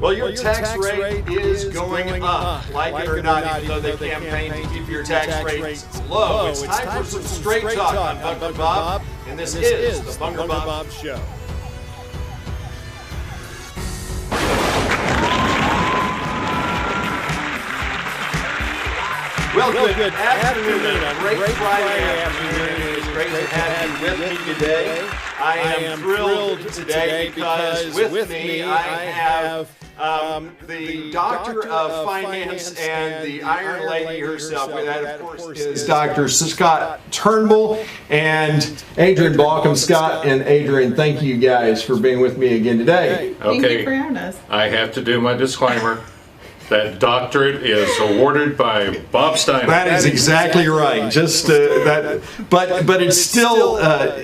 Well, your tax rate is going up, like it or not, even though they campaign to keep your tax rates low. It's time for some straight talk on Bunker Bob, and this is the Bunker Bob Show. Well, good afternoon, a great Friday afternoon. It's great to have you with me today. I am thrilled today because with me I have the Doctor of Finance and the Iron Lady herself. That, of course, is Dr. Scott Turnbull and Adrienne Balkum. Scott and Adrienne, thank you guys for being with me again today. Okay. Thank you for having us. I have to do my disclaimer. That doctorate is awarded by Bob Steiner. That is exactly right. Just that, but it's still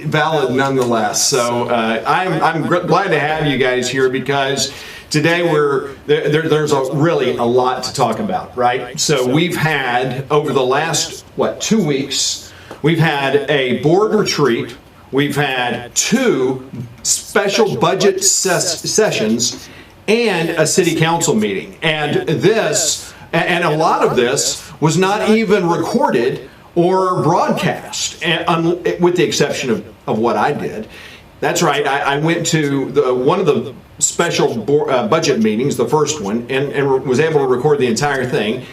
valid nonetheless. So I'm glad to have you guys here because today there's really a lot to talk about, right? So we've had over the last 2 weeks, we've had a board retreat. We've had 2 special budget sessions and a city council meeting. And a lot of this was not even recorded or broadcast, with the exception of what I did. That's right, I went to one of the special budget meetings, the first one, and was able to record the entire thing,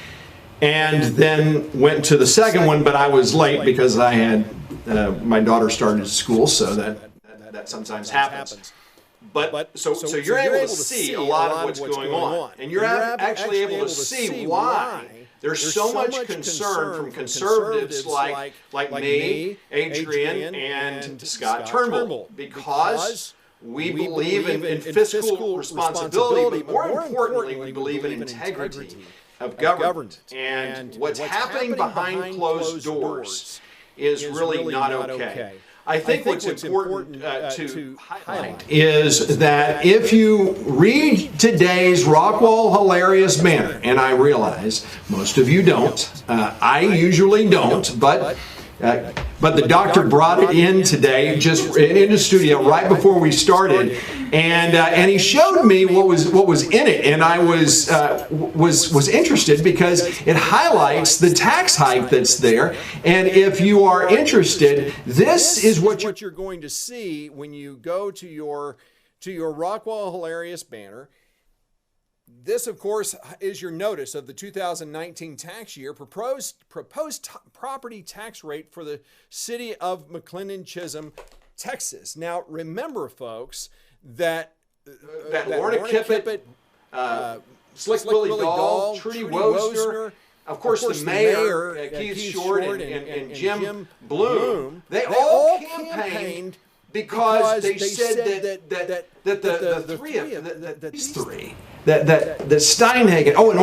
and then went to the second one, but I was late because I had my daughter started school, so that sometimes happens. But so you're able to see a lot of what's going on, and you're actually able to see why there's so much concern from conservatives like me, Adrienne, and Scott Turnbull, because we believe in fiscal responsibility, but more importantly, we believe in integrity of government. And what's happening behind closed doors is really not okay. I think what's important to highlight is that if you read today's Rockwall Hilarious Banner, and I realize most of you don't, I usually don't, but the doctor brought it in today, just in the studio right before we started, and he showed me what was in it, and I was interested because it highlights the tax hike that's there. And if you are interested, this is what you're going to see when you go to your Rockwall Hilarious Banner. This, of course, is your notice of the 2019 tax year, proposed property tax rate for the city of McLennan-Chisholm, Texas. Now, remember, folks, that Lorna Kippett, Slick Willie Dahl, Trudy Wosner, of course the mayor, Keith Short, and Jim Bloom, they all campaigned because they said that these three, that Steinhagen, and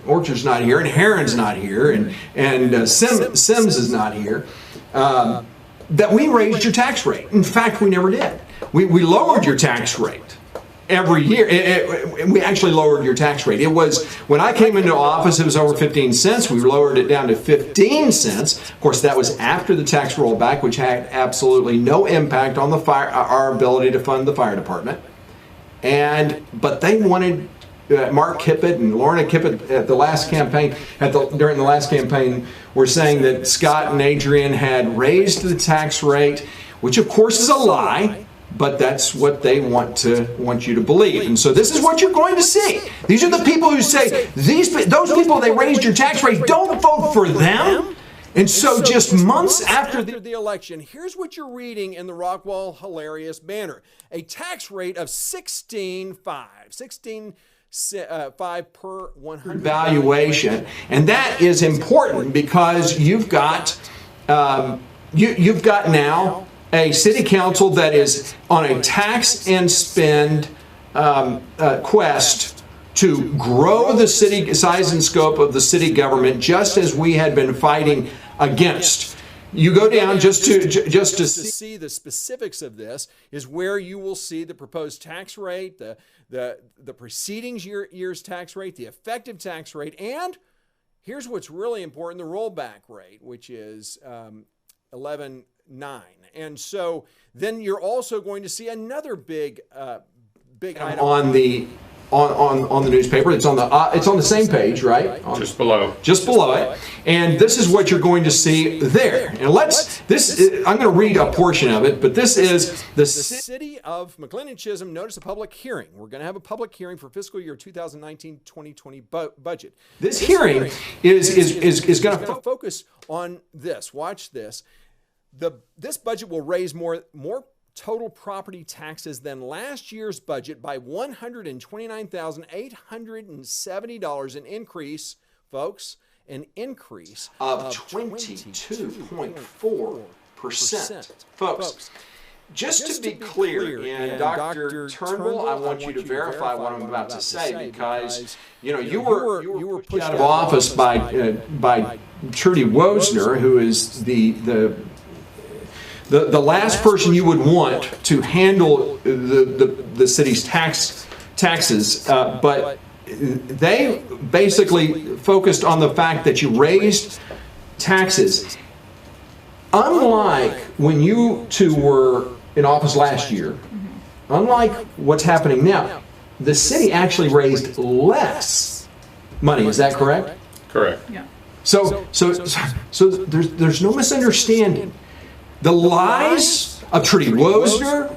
Orchard's not here, and Heron's not here, and Sims is not here, that we raised your tax rate. In fact, we never did. We lowered your tax rate every year. We actually lowered your tax rate. It was, when I came into office, it was over 15 cents. We lowered it down to 15 cents. Of course, that was after the tax rollback, which had absolutely no impact on our ability to fund the fire department. But they wanted Mark Kippett and Lorna Kippett at the last campaign, during the last campaign, were saying that Scott and Adrienne had raised the tax rate, which of course is a lie, but that's what they want you to believe. And so this is what you're going to see. These are the people who say, those people, they raised your tax rate, don't vote for them. And so just months after the election, here's what you're reading in the Rockwall Hilarious Banner. A tax rate of 16.5 per 100 valuation. And that is important because you've got now a city council that is on a tax and spend quest to grow the city size and scope of the city government, just as we had been fighting against. You go down just to see the specifics of this is where you will see the proposed tax rate, the preceding year's tax rate, the effective tax rate, and here's what's really important, the rollback rate, which is 11.9. And so then you're also going to see another big item on the newspaper. It's on the same page, right? Just below. Just below it. And this is what you're going to see there. And I'm going to read a portion of it, but this is the City of McLennan Chisholm. Notice a public hearing. We're going to have a public hearing for fiscal year 2019-2020 budget. This hearing is going to focus on this. Watch this. This budget will raise more total property taxes than last year's budget by $129,870, an increase, folks, an increase of 22.4%. Folks, just to be clear, and Dr. Turnbull, I want you to verify what I'm about to say, because you were pushed out of office by Trudy Wosner, who is the last person you would want to handle the city's taxes, but they basically focused on the fact that you raised taxes. Unlike when you two were in office last year, unlike what's happening now, the city actually raised less money. Is that correct? Correct. Yeah. So there's no misunderstanding. The lies of Trudy Wosner,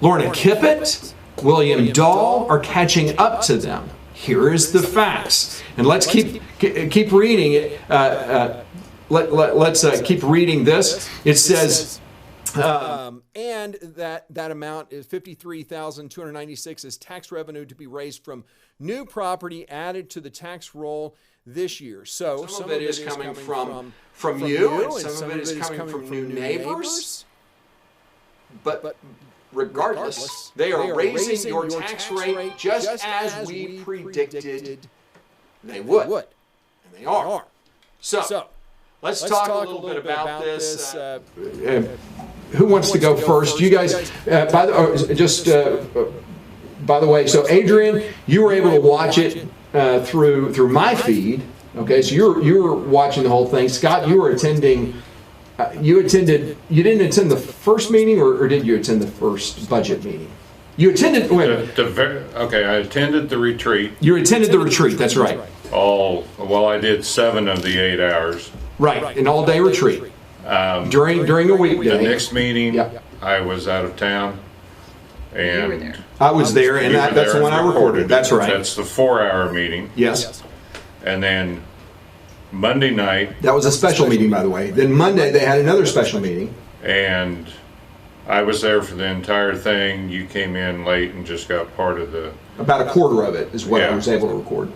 Lorna Kippett, William Dahl are catching up to them. Here is the facts, and let's keep reading it. Let's keep reading this. It says, and that amount is $53,296 is tax revenue to be raised from new property added to the tax roll this year. So some of it is coming from you, and some of it is coming from new neighbors. But regardless, they are raising your tax rate just as we predicted they would. And they are. So let's talk a little bit about this. Who wants to go first? You guys, by the way, so Adrienne, you were able to watch it through my feed. Okay, so you're watching the whole thing. Scott, you were attending. You didn't attend the first meeting, or did you attend the first budget meeting? You attended. Wait. Okay, I attended the retreat. You attended the retreat. That's right. I did 7 of the 8 hours. Right, an all-day retreat during a weekday. The next meeting, Yep. I was out of town, and You were there. I was there, and that's the one I recorded. That's right. That's the 4-hour meeting. Yes. And then Monday night, That was a special meeting, by the way. Then Monday they had another special meeting. and I was there for the entire thing. You came in late and just got part of the, About a quarter of it is what I Yeah. was able to record.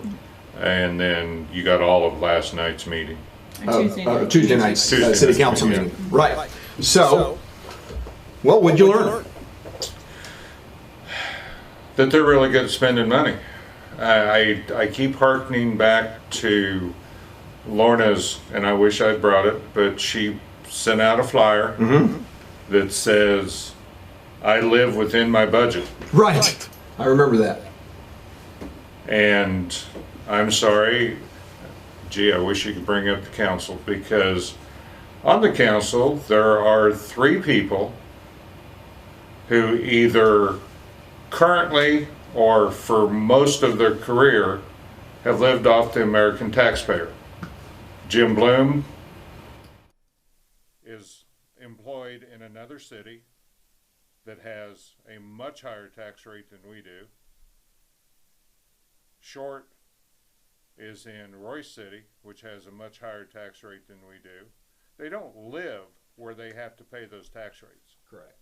and then you got all of last night's meeting. Tuesday night's Tuesday city night's council meeting, meeting. Right. So, well, what'd you learn? That they're really good at spending money. I keep hearkening back to Lorna's, and I wish I'd brought it, but she sent out a flyer that says, I live within my budget. Right. I remember that. And I'm sorry, gee, I wish you could bring up the council, because on the council there are 3 people who either currently or for most of their career have lived off the American taxpayer. Jim Bloom is employed in another city that has a much higher tax rate than we do. Short is in Royce City, which has a much higher tax rate than we do. They don't live where they have to pay those tax rates. Correct.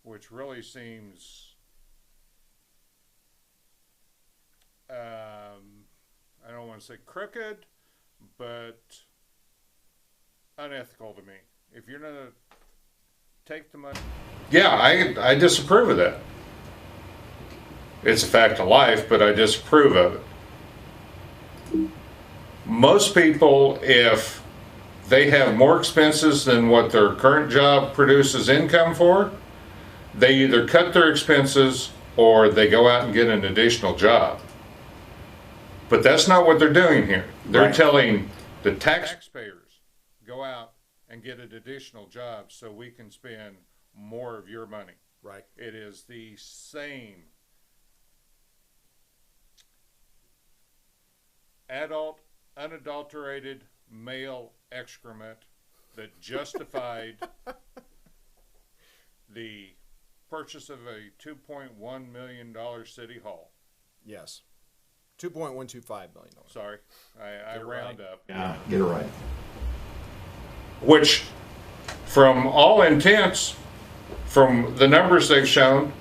Which really seems, I don't want to say crooked, but unethical to me. If you're going to take the money. Yeah, I disapprove of that. It's a fact of life, but I disapprove of it. Most people, if they have more expenses than what their current job produces income for, they either cut their expenses or they go out and get an additional job. But that's not what they're doing here. They're telling the taxpayers, go out and get an additional job so we can spend more of your money. Right. It is the same adult, unadulterated male excrement that justified the purchase of a $2.1 million city hall. Yes. $2.125 million. Sorry, I round up. Yeah, get it right. Which, from all intents, from the numbers they've shown,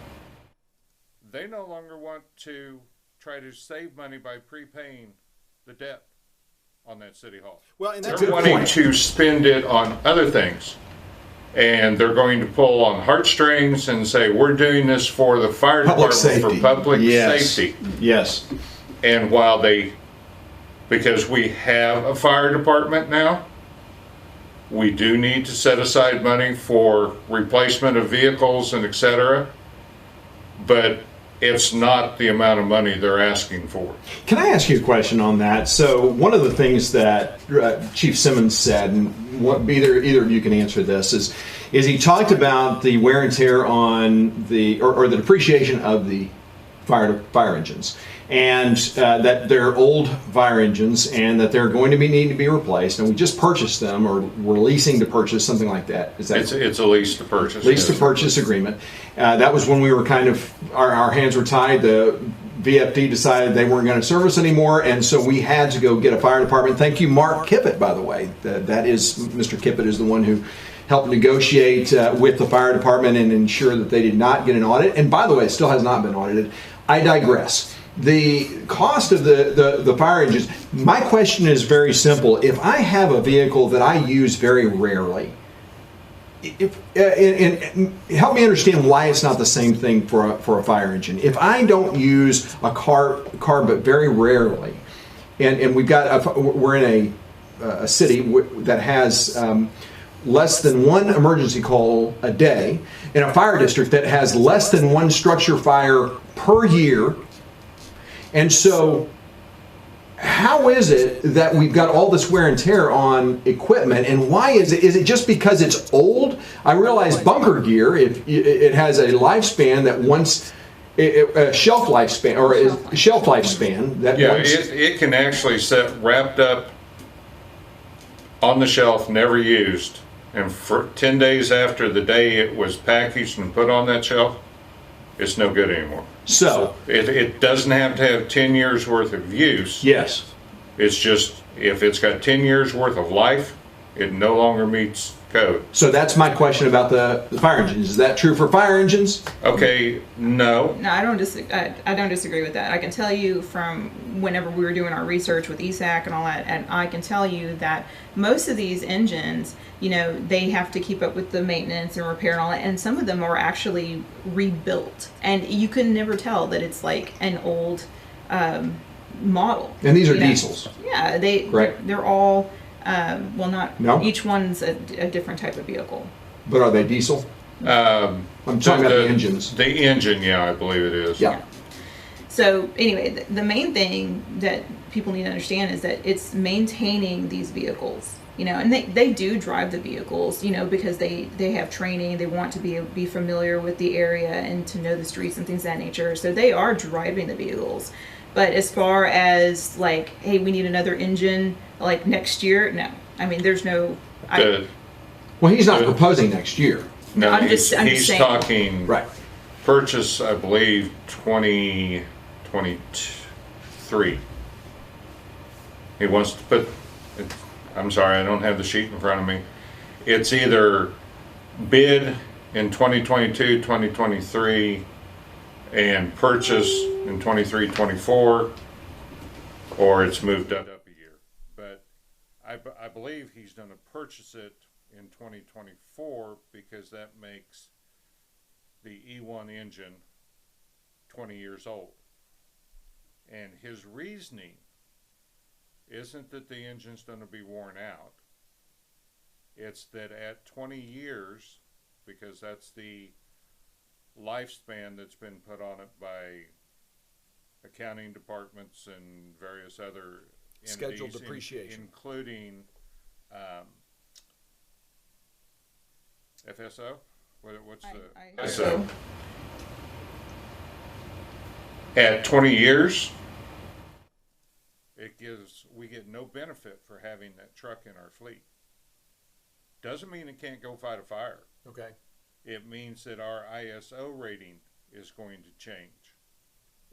they no longer want to try to save money by prepaying the debt on that city hall. Well, and that's They're wanting to spend it on other things. And they're going to pull on heartstrings and say, we're doing this for the fire department, for public safety. Yes. And while because we have a fire department now, we do need to set aside money for replacement of vehicles and et cetera, but it's not the amount of money they're asking for. Can I ask you a question on that? So one of the things that Chief Simmons said, and either of you can answer this, is he talked about the wear and tear on or the depreciation of the fire engines, and that they're old fire engines and that they're going to need to be replaced. And we just purchased them, or we're leasing to purchase, something like that. Is that it's a lease to purchase. Lease to purchase agreement. That was when we were kind of our hands were tied. The VFD decided they weren't going to service anymore, and so we had to go get a fire department. Thank you, Mark Kippett, by the way. That is Mr. Kippett is the one who helped negotiate with the fire department and ensure that they did not get an audit. And by the way, it still has not been audited. I digress. The cost of the fire engines, my question is very simple. If I have a vehicle that I use very rarely, and help me understand why it's not the same thing for a fire engine. If I don't use a car but very rarely, and we're in a city that has less than one emergency call a day, in a fire district that has less than one structure fire per year. And so how is it that we've got all this wear and tear on equipment, and why is it? Is it just because it's old? I realize bunker gear, it has a lifespan that once a shelf lifespan that it can actually sit wrapped up on the shelf, never used, and for 10 days after the day it was packaged and put on that shelf, it's no good anymore. So it doesn't have to have 10 years worth of use. Yes. It's just, if it's got 10 years worth of life, it no longer meets code. So that's my question about the fire engines. Is that true for fire engines? Okay, no. No, I don't disagree with that. I can tell you from whenever we were doing our research with ESAC and all that, and I can tell you that most of these engines, they have to keep up with the maintenance and repair and all that, and some of them are actually rebuilt, and you can never tell that it's like an old model. And these are diesels. Yeah, they're all each one's a different type of vehicle. But are they diesel? I'm talking about the engines. The engine, yeah, I believe it is. Yeah. So anyway, the main thing that people need to understand is that it's maintaining these vehicles, and they do drive the vehicles, because they have training, they want to be familiar with the area and to know the streets and things of that nature. So they are driving the vehicles. But as far as like, hey, we need another engine like next year, no. I mean, there's no. Well, he's not proposing next year. No, I'm just saying. Talking right. Purchase, I believe, 2023. He wants to put. I'm sorry, I don't have the sheet in front of me. It's either bid in 2022, 2023, and purchase in 23, 24, or it's moved up a year. But I believe he's going to purchase it in 2024 because that makes the E1 engine 20 years old. And his reasoning isn't that the engine's going to be worn out. It's that at 20 years, because that's the lifespan that's been put on it by accounting departments and various other entities, scheduled depreciation, including FSO. What's the ISO? At 20 years, it we get no benefit for having that truck in our fleet. Doesn't mean it can't go fight a fire. Okay. It means that our ISO rating is going to change.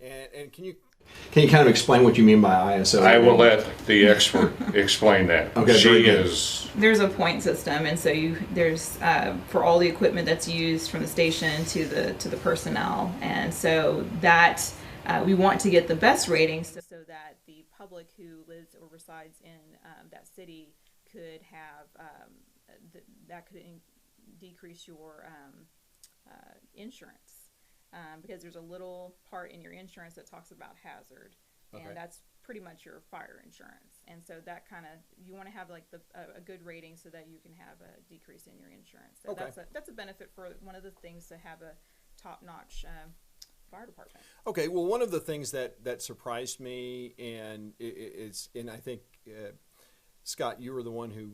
And can you kind of explain what you mean by ISO? I will let the expert explain that. Okay, very good. There's a point system, and so there's for all the equipment that's used from the station to the personnel, and so that we want to get the best ratings so that the public who lives or resides in that city could have that could decrease your insurance. Because there's a little part in your insurance that talks about hazard, and that's pretty much your fire insurance. And so that kind of, you want to have like a good rating so that you can have a decrease in your insurance. So that's a benefit for one of the things to have a top-notch fire department. Okay, well, one of the things that surprised me, and I think Scott, you were the one who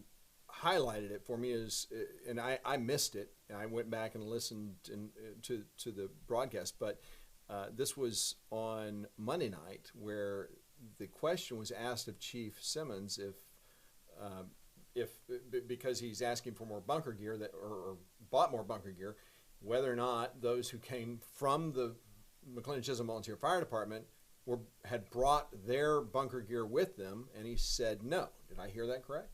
highlighted it for me, is, and I missed it, and I went back and listened to the broadcast, but this was on Monday night, where the question was asked of Chief Simmons if because he's asking for more bunker gear or bought more bunker gear, whether or not those who came from the McLennan-Chisholm Volunteer Fire Department had brought their bunker gear with them, and he said no. Did I hear that correct?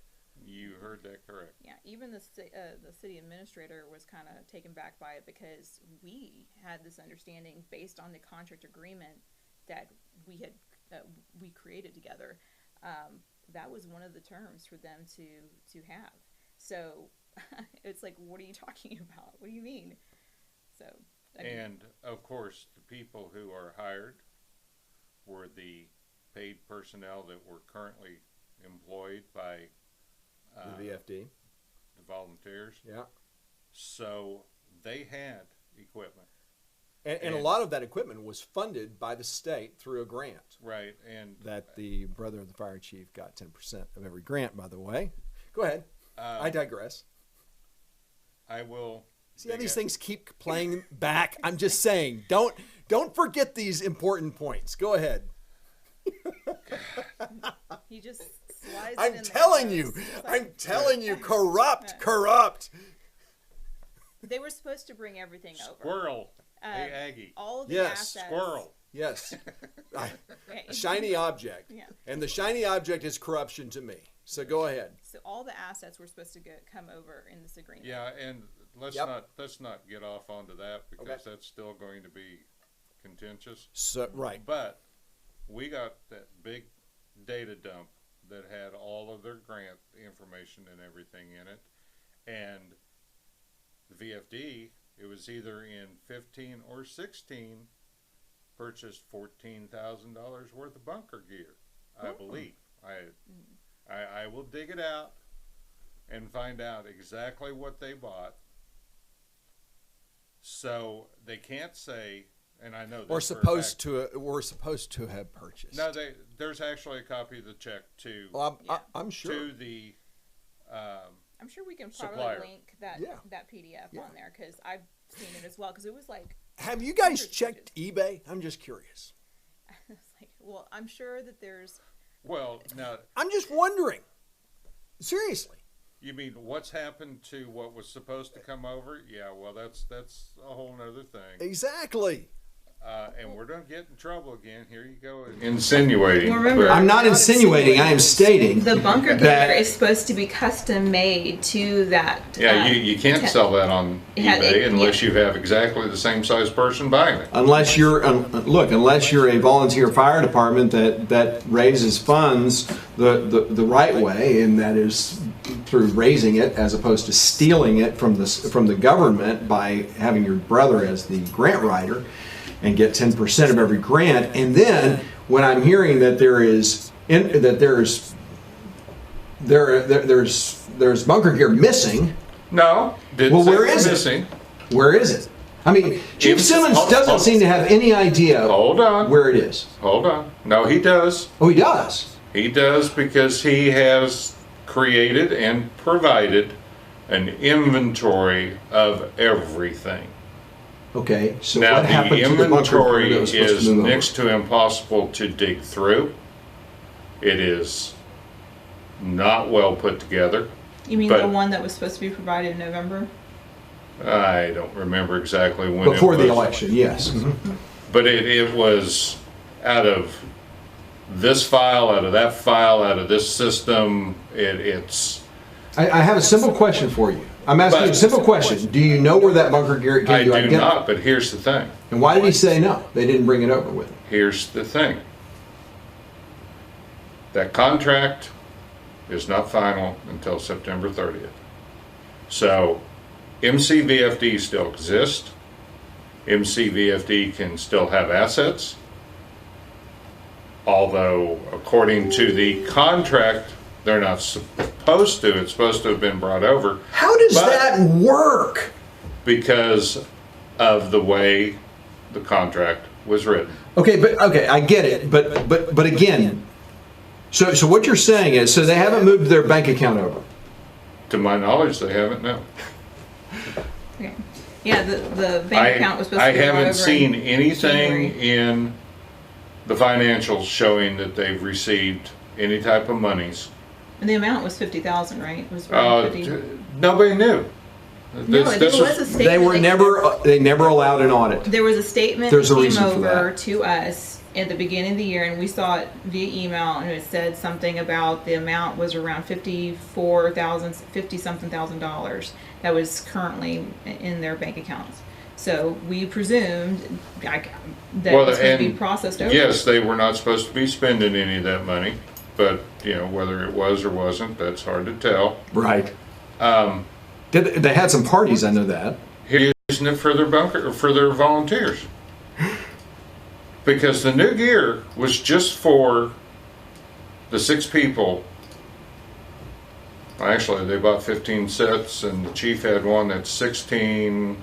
You heard that correct. Yeah, even the city administrator was kind of taken back by it, because we had this understanding based on the contract agreement that we created together. That was one of the terms for them to have. So it's like, what are you talking about? What do you mean? So and of course, the people who are hired were the paid personnel that were currently employed by the VFD, the volunteers. Yeah. So they had equipment. And a lot of that equipment was funded by the state through a grant. Right. And that the brother of the fire chief got 10% of every grant, by the way. Go ahead. I digress. I will. See how these things keep playing back? I'm just saying, don't forget these important points. Go ahead. He just slides I'm telling you, corrupt. They were supposed to bring everything over. Squirrel. Hey, Aggie. All of the Yes. assets. Squirrel. Yes. Shiny object. Yeah. And the shiny object is corruption to me. So go ahead. So all the assets were supposed to come over in this agreement. Yeah, and let's not get off onto that, because that's still going to be contentious. So right. But we got that big data dump that had all of their grant information and everything in it, and the VFD, it was either in 15 or 16, purchased $14,000 worth of bunker gear, I believe. I will dig it out and find out exactly what they bought. So they can't say, and I know this we're supposed to have purchased. No, there's actually a copy of the check to. Well, I'm sure. To the. I'm sure we can probably supplier. link that PDF on there, because I've seen it as well. Because it was like. Have you guys checked eBay? I'm just curious. It's like, well, I'm sure that there's. Well, now. I'm just wondering. Seriously. You mean what's happened to what was supposed to come over? Yeah, well, that's a whole nother thing. Exactly. And we're going to get in trouble again. Here you go. Insinuating. Well, remember, I'm not insinuating. I am stating the bunker gear is supposed to be custom made to that. Yeah, you can't sell that on eBay unless you have exactly the same size person buying it. Unless you're unless you're a volunteer fire department that raises funds the right way, and that is through raising it as opposed to stealing it from the government by having your brother as the grant writer and get 10% of every grant. And then when I'm hearing that there's bunker gear missing. No. Well, where is it? Where is it? I mean, Chief Simmons doesn't seem to have any idea where it is. Hold on. No, he does. Oh, he does? He does, because he has created and provided an inventory of everything. Okay, so now, what happened to the bunker gear that was supposed is to move next to impossible to dig through. It is not well put together. You mean But- the one that was supposed to be provided in November? I don't remember exactly when Before it the was. election, yes. Mhm. But it was out of this file, out of that file, out of this system. It's. I have a simple question for you. I'm asking you a simple question. Do you know where that bunker gear came? I do not, but here's the thing. And why did he say no? They didn't bring it over with him. Here's the thing. That contract is not final until September 30th. So MCVFD still exists. MCVFD can still have assets. Although, according to the contract, they're not supposed to. It's supposed to have been brought over. How does that work? Because of the way the contract was written. Okay, I get it, but again, so what you're saying is, so they haven't moved their bank account over. To my knowledge, they haven't, no. Okay. Yeah, the bank account was supposed to I be brought haven't over seen in anything January. in the financials showing that they've received any type of monies. And the amount was 50,000, right? It was around 50. Nobody knew. No, there was a statement. They were they never allowed an audit. There was a statement There's a that came reason for over that. to us at the beginning of the year, and we saw it via email, and it said something about the amount was around $50-something thousand that was currently in their bank accounts. So we presumed that it was going to be processed over. Yes, they were not supposed to be spending any of that money, but whether it was or wasn't, that's hard to tell. Right. They had some parties, I know that. Using it for their bunker or for their volunteers. Because the new gear was just for the 6 people. Actually, they bought 15 sets, and the chief had one that's 16.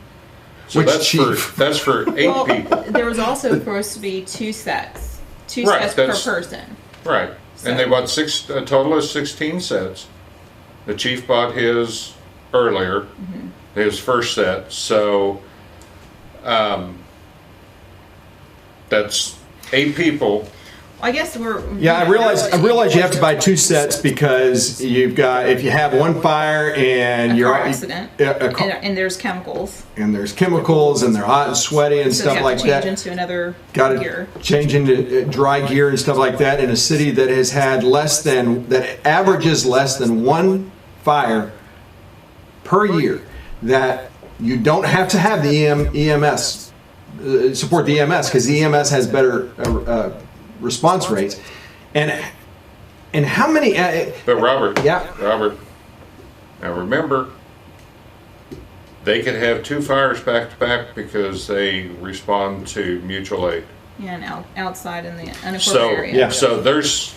So Which that's chief? that's for 8 Well, people. there was also supposed to be 2 sets, Right, sets per that's- person. Right. And they bought a total of 16 sets. The chief bought his earlier, his first set. So that's 8 people. I guess we're. Yeah, I realize you have to buy 2 sets because you've got, if you have one fire and a you're car accident, and there's chemicals. and there's chemicals and they're hot and sweaty and So stuff you have like to change that. into another Got gear. to change into dry gear and stuff like that in a city that has had that averages less than 1 fire per year. That you don't have to have the EMS support the EMS because the EMS has better response rates. And how many? But Robert, Yeah. Robert, now remember, they could have 2 fires back to back because they respond to mutual aid. Yeah, and outside in the unincorporated So, area. Yeah. so there is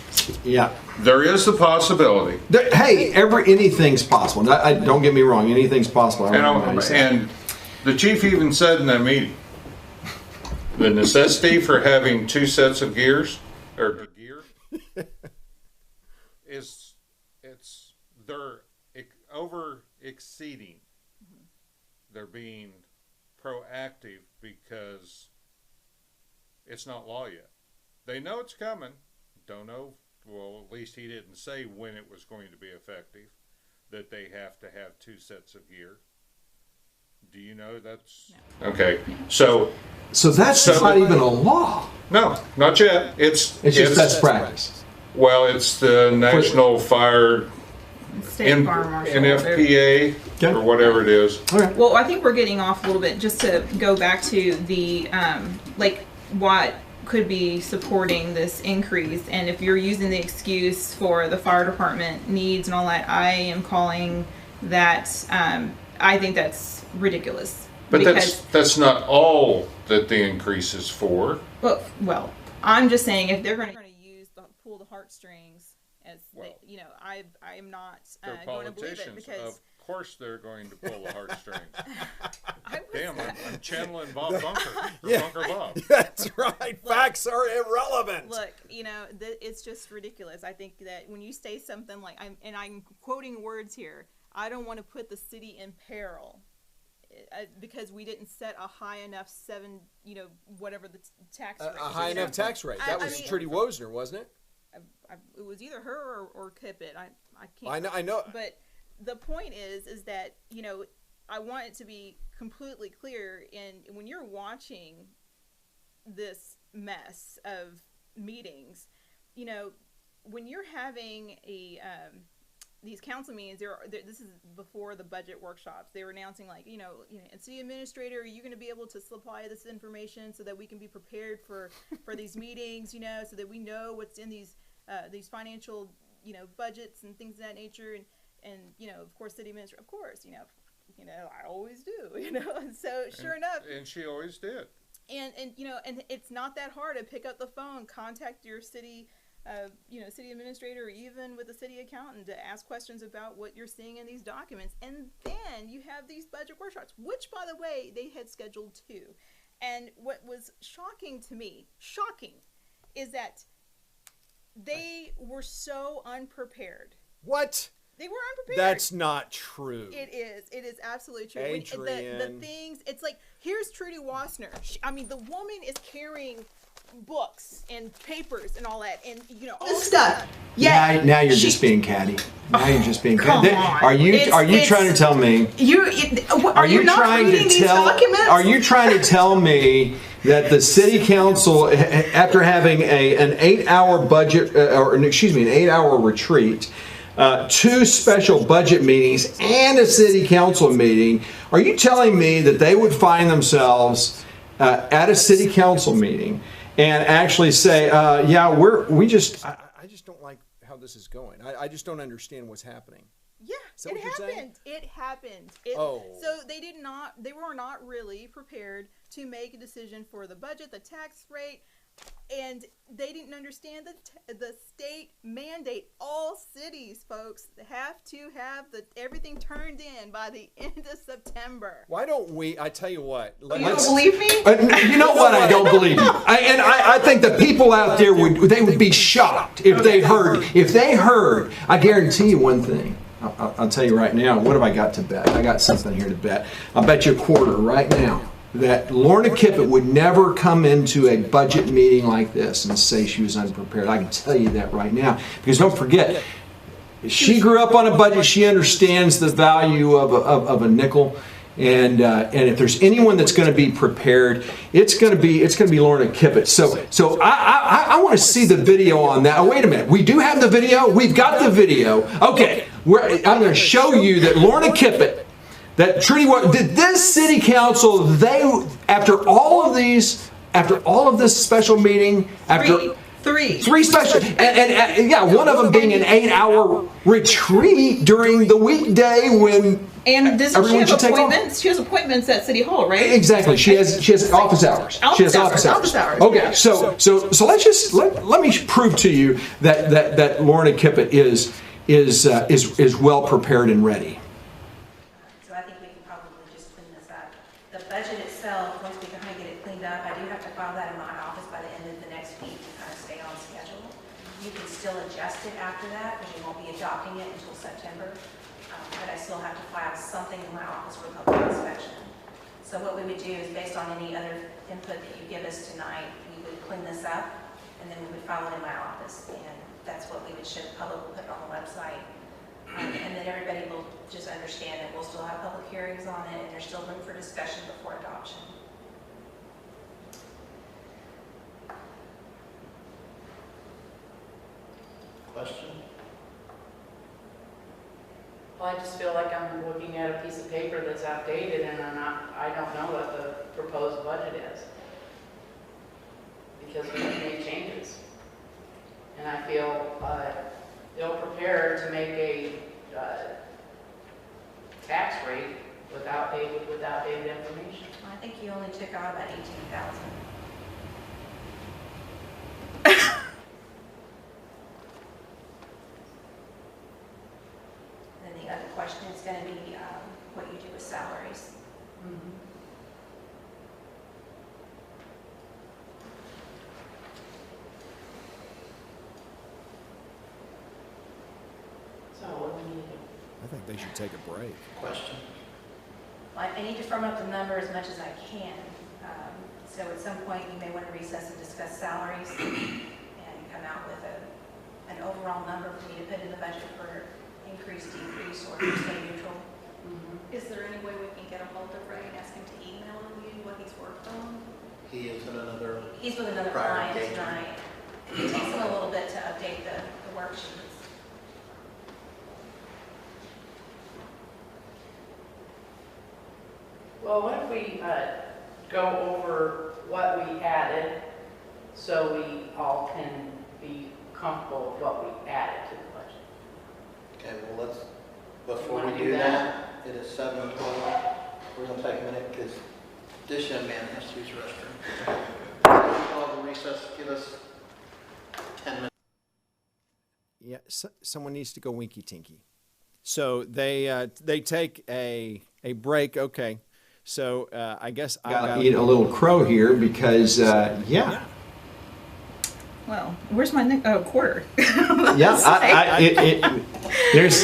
the possibility. Hey, anything's possible. Don't get me wrong. Anything's possible. And the chief even said in that meeting, the necessity for having 2 sets of gears or gear they're over exceeding. They're being proactive because it's not law yet. They know it's coming. Don't know. Well, at least he didn't say when it was going to be effective. That they have to have 2 sets of gear. Do you know that's okay? So that's not even a law. no, not yet. It's just best practice. Well, it's the National Fire State Fire Marshal. NFPA Okay. or whatever it is. Okay. Well, I think we're getting off a little bit. Just to go back to the what could be supporting this increase, and if you're using the excuse for the fire department needs and all that, I am calling that. I think that's ridiculous. But because, that's not all that the increase is for. well, I'm just saying if they're going to pull the heartstrings, as I am not They're going to believe it politicians. because Of course they're going to pull the heartstrings. I was, Damn, I'm channeling Bob Bunker. Bunker Bob. That's right. Facts are irrelevant. Look, it's just ridiculous. I think that when you say something like, I'm quoting words here, I don't want to put the city in peril because we didn't set a high enough whatever the tax rate. A high enough tax rate. That was Trudy Wozner, wasn't it? it was either her or Kippett. I can't. I know. But the point is that, you know, I want it to be completely clear. And when you're watching this mess of meetings, you know, when you're having these council meetings, this is before the budget workshops. They were announcing, like, you know, and city administrator, are you going to be able to supply this information so that we can be prepared for these meetings, you know, so that we know what's in these financial, you know, budgets and things of that nature. And you know, of course, city administrator, of course, you know, I always do, you know. And so sure enough, and she always did. And you know, and it's not that hard to pick up the phone, contact your city, you know, city administrator, or even with the city accountant, to ask questions about what you're seeing in these documents. And then you have these budget workshops, which, by the way, they had scheduled too. And what was shocking to me, is that they were so unprepared. What? They were unprepared. That's not true. It is. It is absolutely true. Adrienne. The things, it's like, here's Trudy Wassner. I mean, the woman is carrying books and papers and all that, and you know, all this stuff. Yeah. Now you're just being catty. Now you're just being catty. Are you trying to tell me? Are you not reading these documents? Are you trying to tell me that the city council, after having an 8-hour budget, an 8-hour retreat, 2 special budget meetings, and a city council meeting, are you telling me that they would find themselves at a city council meeting and actually say, yeah, I just don't like how this is going. I just don't understand what's happening. Yeah, it happened. It happened. So they were not really prepared to make a decision for the budget, the tax rate, and they didn't understand the state mandate. All cities, folks, have to have everything turned in by the end of September. Why don't we? I tell you what. You don't believe me? You know what? I don't believe you. I think the people out there would be shocked if they heard. I guarantee you one thing. I'll tell you right now. What have I got to bet? I got something here to bet. I'll bet you a quarter right now that Lorna Kippett would never come into a budget meeting like this and say she was unprepared. I can tell you that right now. Because don't forget, she grew up on a budget. She understands the value of a nickel. And if there's anyone that's going to be prepared, it's going to be Lorna Kippett. So I want to see the video on that. Oh, wait a minute. We do have the video. We've got the video. Okay, I'm going to show you that Lorna Kippett. That Trudy, did this city council, after all of this special meeting, three special, and yeah, one of them being an 8-hour retreat during the weekday when. And does she have appointments? She has appointments at City Hall, right? Exactly. She has office hours. Office hours. Okay. So let me prove to you that Lorna Kippett is well prepared and ready. Budget itself, once we kind of get it cleaned up, I do have to file that in my office by the end of the next week to kind of stay on schedule. You can still adjust it after that, but you won't be adopting it until September. But I still have to file something in my office for public inspection. So what we would do is, based on any other input that you give us tonight, we would clean this up, and then we would file it in my office. And that's what we would show the public, we'll put it on the website. And then everybody will just understand that we'll still have public hearings on it, and there's still room for discussion before adoption. Question? Well, I just feel like I'm looking at a piece of paper that's outdated, and I don't know what the proposed budget is, because we have made changes. And I feel ill-prepared to make a tax rate without dated information. I think you only took out about 18,000. Then the other question is going to be what you do with salaries. Mm-hmm. So what do we need to do? I think they should take a break. Question? I need to firm up the number as much as I can. So at some point you may want to recess and discuss salaries and come out with an overall number for me to put in the budget for increase, decrease, or to stay neutral. Is there any way we can get a hold of Ray and ask him to email you what he's worked on? He is in another. He's with another prior client engagement. tonight. It takes him a little bit to update the worksheets. Well, what if we go over what we added so we all can be comfortable with what we added to the budget? Okay, well, before wanna we do do that? that, it is 7:12. We're going to take a minute because this young man has to use the restroom. We'll have a recess. Give us 10 minutes. Yeah, someone needs to go winky tinky. So they take a break. Okay, so I guess I Gotta eat a little crow here because yeah. Well, where's my quarter? Yeah, there's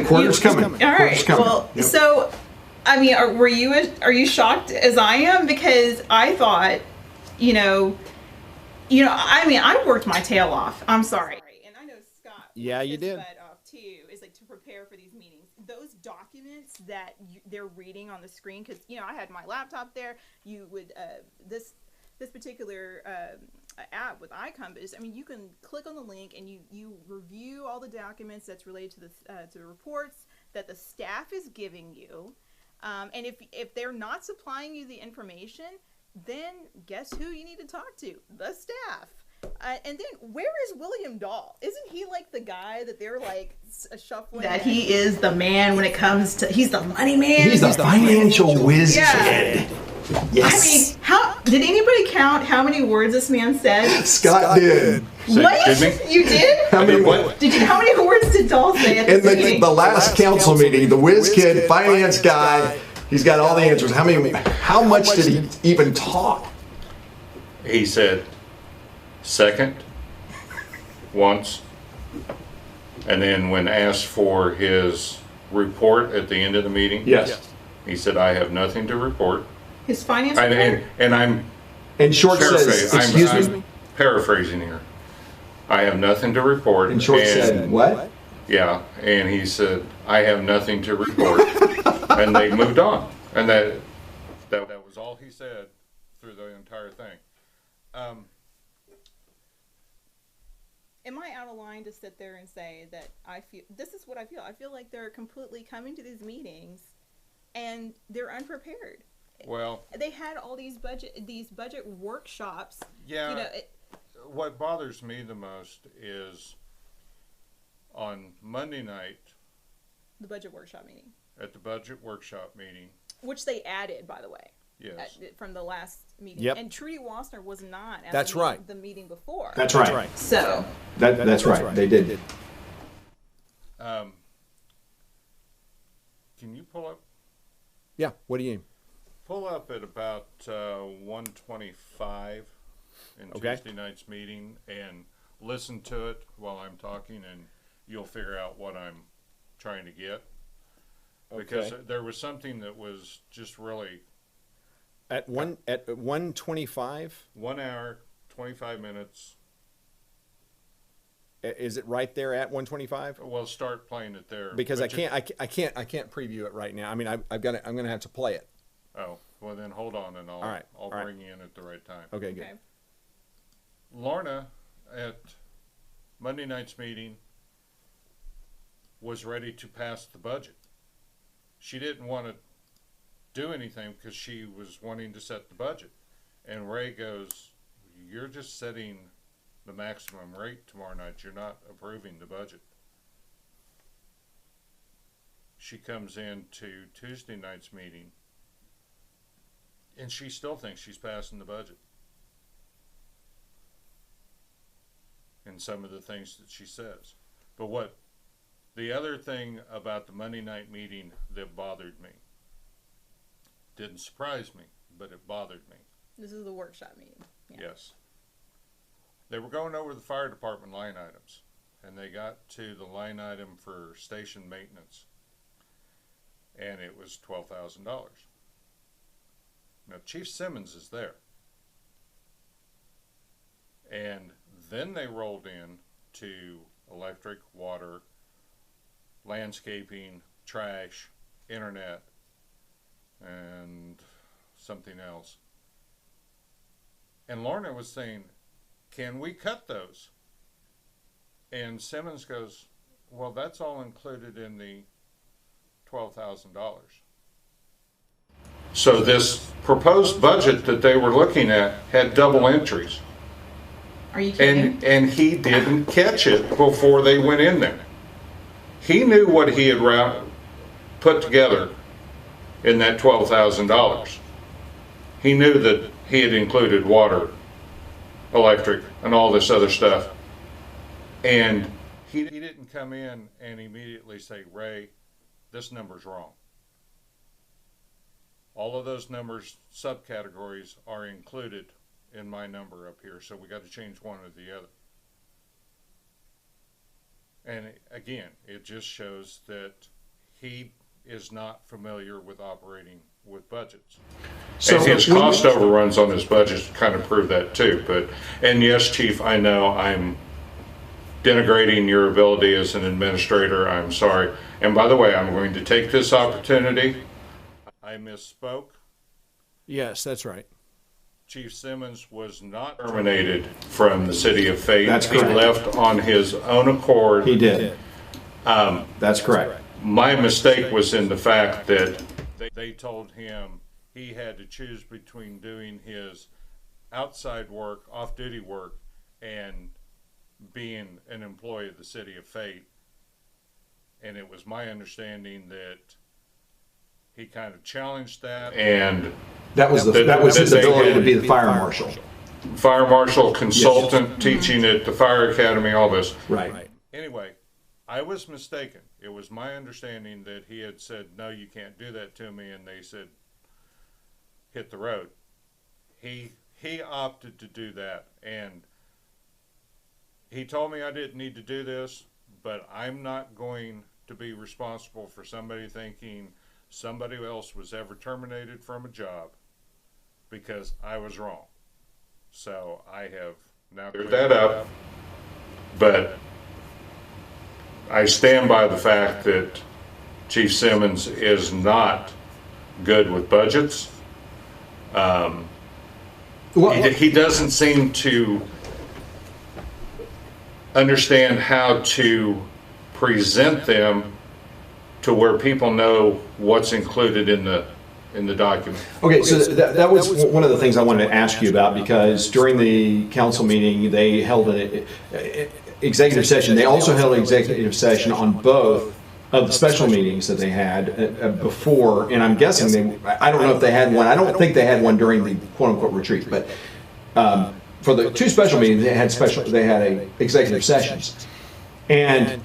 quarters coming. All right. Quarters coming. Well, Yep. so I mean, are you shocked as I am? Because I thought, I mean, I worked my tail off. I'm sorry, and I know Scott. Yeah, you worked his did. butt off too. Is like to prepare for these meetings. Those documents that they're reading on the screen, because I had my laptop there. You would this particular app with iCompass. I mean, you can click on the link and you review all the documents that's related to the reports that the staff is giving you. And if they're not supplying you the information, then guess who you need to talk to? The staff. And then where is William Dahl? Isn't he like the guy that they're like shuffling? That he is the man when it comes to, he's the money man. He's the financial whiz kid. Yes. I mean, how did anybody count how many words this man said? Scott did. What? Did me? You did? How many? What? How many words did Dahl say at In this meeting? the last council meeting, the whiz kid finance guy, he's got all the answers. How much did he even talk? He said, second, once, and then when asked for his report at the end of the meeting, Yes. he said, I have nothing to report. His finance And, report? and I'm And Short says, excuse I'm me? paraphrasing here. I have nothing to report. And Short said, what? Yeah, and he said, I have nothing to report. And they moved on. And that was all he said through the entire thing. Am I out of line to sit there and say that this is what I feel? I feel like they're completely coming to these meetings and they're unprepared. Well, They had all these budget workshops. yeah, what bothers me the most is on Monday night The budget workshop meeting, at the budget workshop meeting, which they added, by the way, yes, from the last meeting. Yep. And Trudy Wassner was not at That's right. the meeting before. That's right. So, That's right. They did. can you pull up Yeah. What do you? at about 1:25 in Okay. Tuesday night's meeting and listen to it while I'm talking, and you'll figure out what I'm trying to get. Because Okay. there was something that was just really At 1:25. 1 hour, 25 minutes. Is it right there at 1:25? We'll start playing it there. Because But I can't preview it right now. I mean, I'm gonna have to play it. Oh, well then hold on and I'll right, I'll all right. bring you in at the right time. Okay, good. okay. Lorna at Monday night's meeting was ready to pass the budget. She didn't want to do anything because she was wanting to set the budget. And Ray goes, you're just setting the maximum rate tomorrow night. You're not approving the budget. She comes in to Tuesday night's meeting and she still thinks she's passing the budget. In some of the things that she says. But the other thing about the Monday night meeting that bothered me, didn't surprise me, but it bothered me. This is the workshop meeting. Yeah. Yes. They were going over the fire department line items, and they got to the line item for station maintenance, and it was $12,000. Now, Chief Simmons is there. And then they rolled in to electric, water, landscaping, trash, internet, and something else. And Lorna was saying, can we cut those? And Simmons goes, well, that's all included in the $12,000. So this proposed budget that they were looking at had double entries. Are you kidding? And he didn't catch it before they went in there. He knew what he had put together in that $12,000. He knew that he had included water, electric, and all this other stuff. And he didn't come in and immediately say, Ray, this number's wrong. All of those numbers, subcategories, are included in my number up here, so we got to change one or the other. And again, it just shows that he is not familiar with operating with budgets. So and his cost overruns on his budgets kind of prove that too. And yes, Chief, I know I'm denigrating your ability as an administrator. I'm sorry. And by the way, I'm going to take this opportunity. I misspoke. Yes, that's right. Chief Simmons was not terminated from the City of Fate. That's correct. He left on his own accord. He did. That's correct. My mistake was in the fact that they told him he had to choose between doing his outside work, off-duty work, and being an employee of the City of Fate. And it was my understanding that he kind of challenged that, and that was his ability to be the fire marshal. Fire marshal, consultant, teaching at the fire academy, all this. Right. Anyway, I was mistaken. It was my understanding that he had said, no, you can't do that to me, and they said, hit the road. He opted to do that, and he told me I didn't need to do this, but I'm not going to be responsible for somebody thinking somebody else was ever terminated from a job because I was wrong. So I have now cleared that up, but I stand by the fact that Chief Simmons is not good with budgets. He doesn't seem to understand how to present them to where people know what's included in the document. Okay, so that was one of the things I wanted to ask you about, because during the council meeting they held an executive session. They also held an executive session on both of the special meetings that they had before, and I'm guessing I don't know if they had one. I don't think they had one during the quote-unquote retreat, but for the two special meetings they had executive sessions. And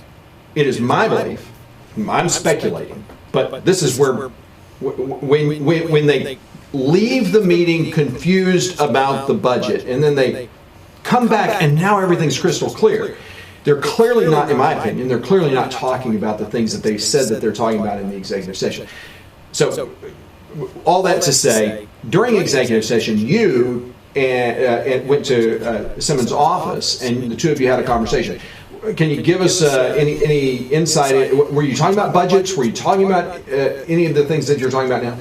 it is my belief, I'm speculating, but this is where when they leave the meeting confused about the budget and then they come back and now everything's crystal clear, they're clearly not, in my opinion, they're clearly not talking about the things that they said that they're talking about in the executive session. So all that to say, during executive session, you went to Simmons' office and the two of you had a conversation. Can you give us any insight? Were you talking about budgets? Were you talking about any of the things that you're talking about now?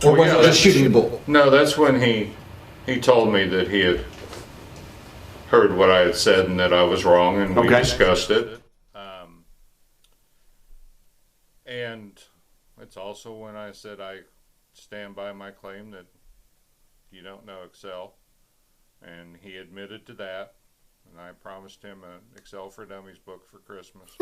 Or was it just shooting the bull? No, that's when he told me that he had heard what I had said and that I was wrong, and we discussed it. And it's also when I said I stand by my claim that you don't know Excel, and he admitted to that. And I promised him an Excel for Dummies book for Christmas.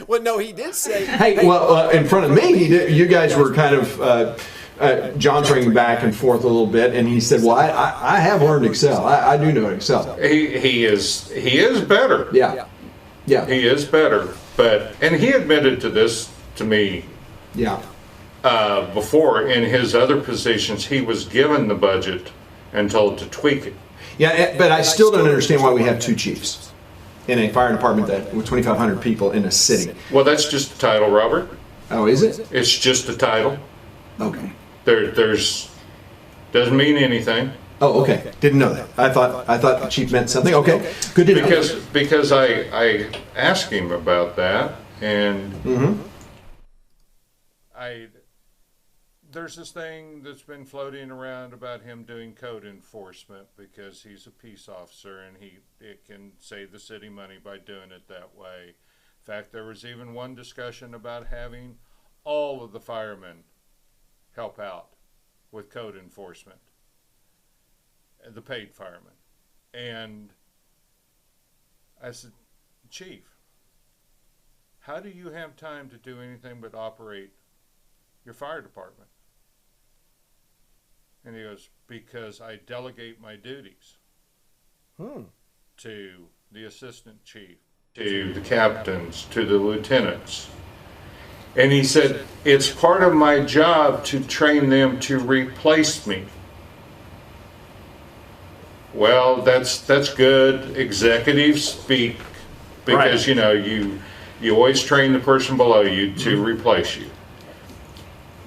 Well, no, he did say. Hey, well, in front of me, you guys were kind of jauntering back and forth a little bit, and he said, "Well, I have learned Excel. I do know Excel." He is better. Yeah. He is better, and he admitted to this to me. Yeah. Before, in his other positions, he was given the budget and told to tweak it. Yeah, but I still don't understand why we have two chiefs in a fire department with 2,500 people in a city. Well, that's just the title, Robert. Oh, is it? It's just the title. Okay. There's doesn't mean anything. Oh, okay. Didn't know that. I thought the chief meant something. Okay, good to know. Because I asked him about that, and there's this thing that's been floating around about him doing code enforcement because he's a peace officer and it can save the city money by doing it that way. In fact, there was even one discussion about having all of the firemen help out with code enforcement, the paid firemen. And I said, Chief, how do you have time to do anything but operate your fire department? And he goes, because I delegate my duties to the assistant chief, to the captains, to the lieutenants. And he said, it's part of my job to train them to replace me. Well, that's good executive speak, because you always train the person below you to replace you.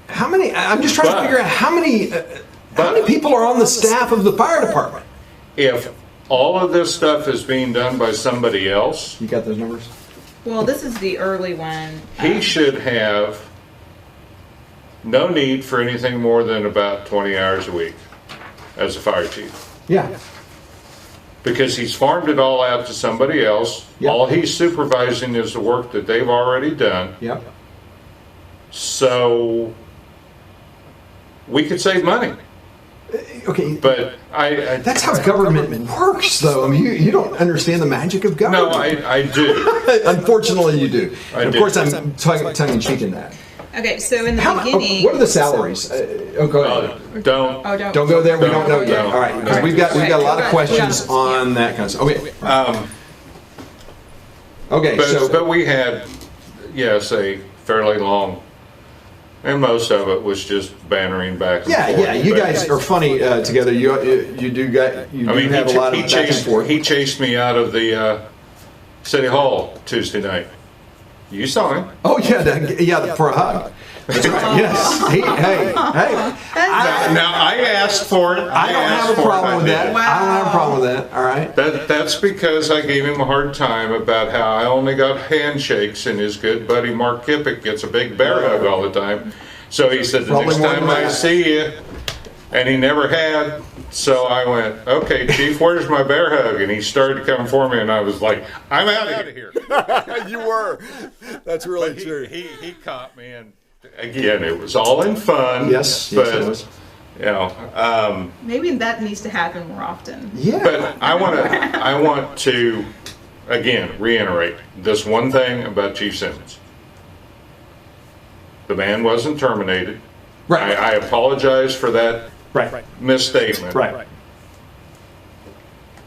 How many? I'm just trying to figure out how many people are on the staff of the fire department. If all of this stuff is being done by somebody else, you got those numbers? Well, this is the early one. He should have no need for anything more than about 20 hours a week as a fire chief. Yeah. Because he's farmed it all out to somebody else. Yep. All he's supervising is the work that they've already done. Yep. So we could save money. Okay. But that's how government works, though. I mean, you don't understand the magic of government. No, I do. Unfortunately, you do. Of course, I'm tongue-in-cheek in that. Okay, so in the beginning... what are the salaries? Go ahead. Don't go there. We don't know yet. Don't. All right, because we've got a lot of questions on that kind of stuff. Okay. But we had, yes, a fairly long, and most of it was just bantering back and forth. Yeah. You guys are funny together. You do have a lot of back and forth. He chased me out of the City Hall Tuesday night. You saw him. Oh yeah, for a hug. That's right. Yes. Hey. Now I asked for it. I don't have a problem with that. I don't have a problem with that. All right. That's because I gave him a hard time about how I only got handshakes and his good buddy Mark Kippick gets a big bear hug all the time. So he said the next time I see you, and he never had. So I went, okay, Chief, where's my bear hug? And he started to come for me, and I was like, I'm out of here. You were. That's really true. He caught me, and again, it was all in fun. Yes, but it was. Maybe that needs to happen more often. Yeah. But I want to again reiterate this one thing about Chief Simmons. The man wasn't terminated. Right. I apologize for that. Right. Misstatement. Right.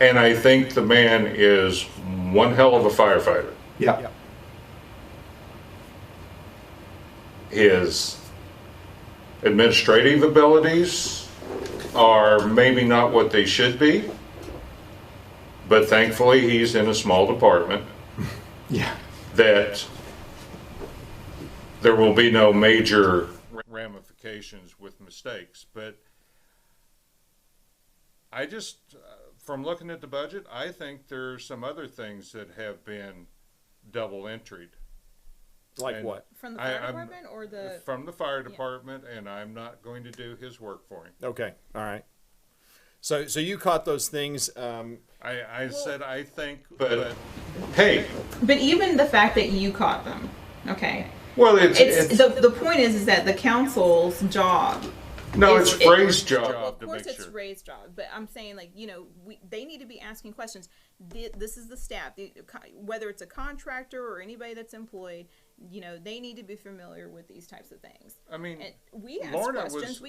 And I think the man is one hell of a firefighter. Yeah. His administrative abilities are maybe not what they should be, but thankfully he's in a small department. Yeah. That there will be no major ramifications with mistakes. But I just, from looking at the budget, I think there's some other things that have been double entered. Like what? From the fire department or the... From the fire department, and I'm not going to do his work for him. Okay, all right. So you caught those things. I said I think, but hey. But even the fact that you caught them, okay. Well, it's the point is that the council's job. No, it's Ray's job. Well, of course, it's Ray's job, but I'm saying, like, they need to be asking questions. This is the staff, whether it's a contractor or anybody that's employed. They need to be familiar with these types of things. I mean, and we ask Lorna questions.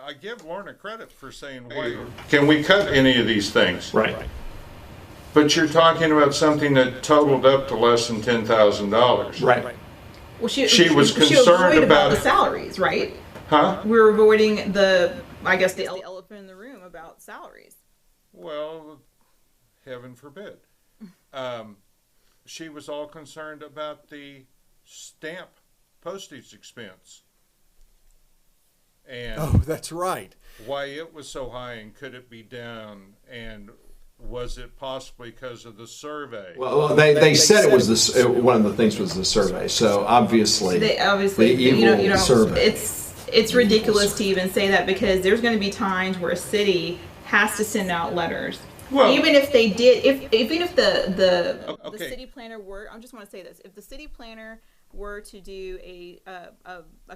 I give Lorna credit for saying, "Can we cut any of these things?" Right. But you're talking about something that totaled up to less than $10,000. Right. Well, she was concerned about the salaries, right? Huh? We're avoiding the elephant in the room about salaries. Well, heaven forbid. She was all concerned about the stamp postage expense. and Oh, that's right. why it was so high and could it be down, and was it possibly because of the survey? Well, they said it was this. One of the things was the survey. So obviously, the evil survey. It's ridiculous to even say that, because there's going to be times where a city has to send out letters. Well, even if they did, even if the Okay. city planner were, I just want to say this: if the city planner were to do a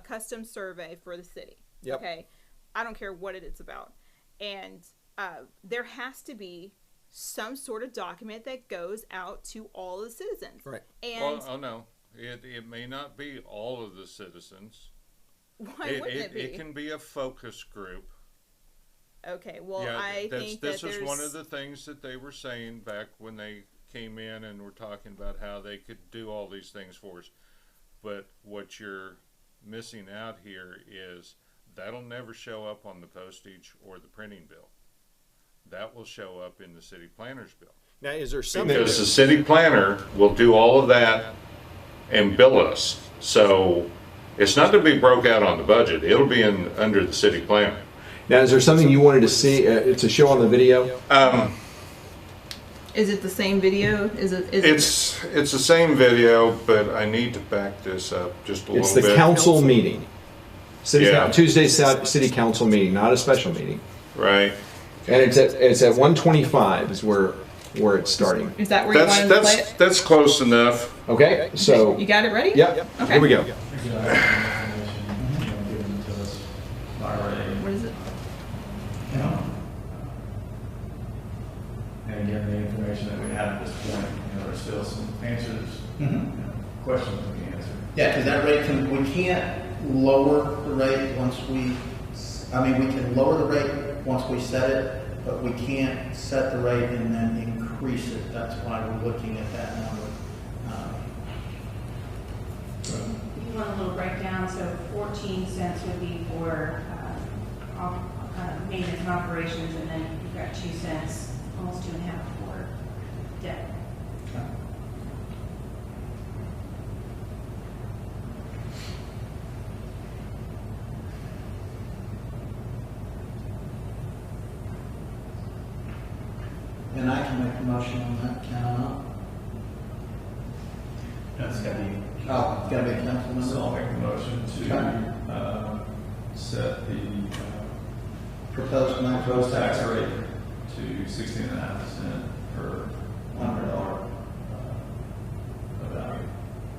custom survey for the city, Yep. okay, I don't care what it's about, and there has to be some sort of document that goes out to all the citizens. Right. And oh no, it may not be all of the citizens. why wouldn't it be? It can be a focus group. Okay, well, Yeah, I think this that is there's one of the things that they were saying back when they came in and were talking about how they could do all these things for us. But what you're missing out here is that'll never show up on the postage or the printing bill. That will show up in the city planner's bill. Now, is there something? Because the city planner will do all of that and bill us. So it's not to be broke out on the budget. It'll be under the city planner. Now, is there something you wanted to see to show on the video? Is it the same video? It's the same video, but I need to back this up just a little bit. It's the council meeting. Yeah. Tuesday city council meeting, not a special meeting. Right. And it's at 1:25 is where it's starting. Is that where you wanted to play it? That's close enough. Okay, so You got it ready? yeah, Okay. here we go. What is it? And again, the information that we have at this point, there's still some answers, questions to be answered. Yeah, because that rate we can't lower the rate once we can lower the rate once we set it, but we can't set the rate and then increase it. That's why we're looking at that number. If you want a little breakdown, so 14 cents would be for maintenance and operations, and then you've got 2 cents, almost 2.5 for debt. And I can make a motion on that, can I not? That's got to be, Oh, it's got to be a council member. so I'll make the motion to set the Proposed proposed tax rate to 16.5% per $100 value.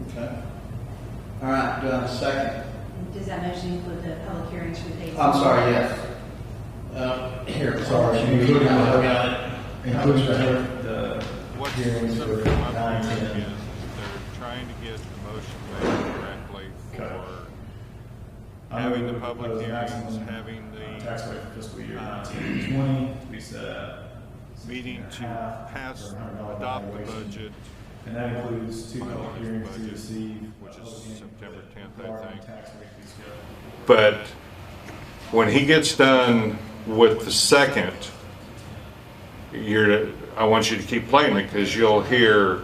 Okay. All right, do I have a second? Does that motion include the public hearings for the dates? I'm sorry, yes. Here, sorry. Including Including the What's hearings for something I'm 9, hearing 10. is they're trying to get the motion made correctly for having the public hearings, having the tax rate for fiscal year 1920 to be set at meeting to pass, adopt the budget, and that includes 2 public hearings to budget, receive, which is September 10th, I borrowing think. tax rate fee scale. But when he gets done with the second, I want you to keep playing it because you'll hear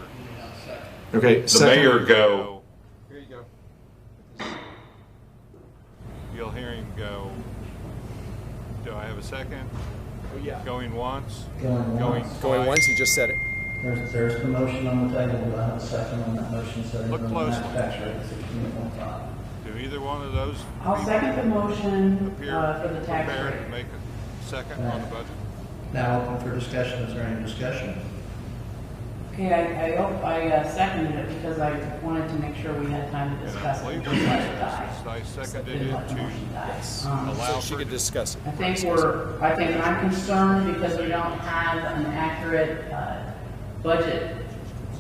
Okay, the second. mayor go. Here you go. You'll hear him go. Do I have a second? Oh, yeah. Going once. Going once. Going twice. once, he just said it. There's the motion on the table. Do I have a second on that motion? Setting Look the closely. tax rate at 16.5. Do either one of those I'll second the motion appear for the tax prepared rate. to make a second on the budget? Now open for discussion. Is there any discussion? Okay, I seconded it because I wanted to make sure we had time to And I discuss it. believe Just let it die. I seconded Didn't it let the to motion die. allow So she for could discuss it. I think I'm concerned because we don't have an accurate budget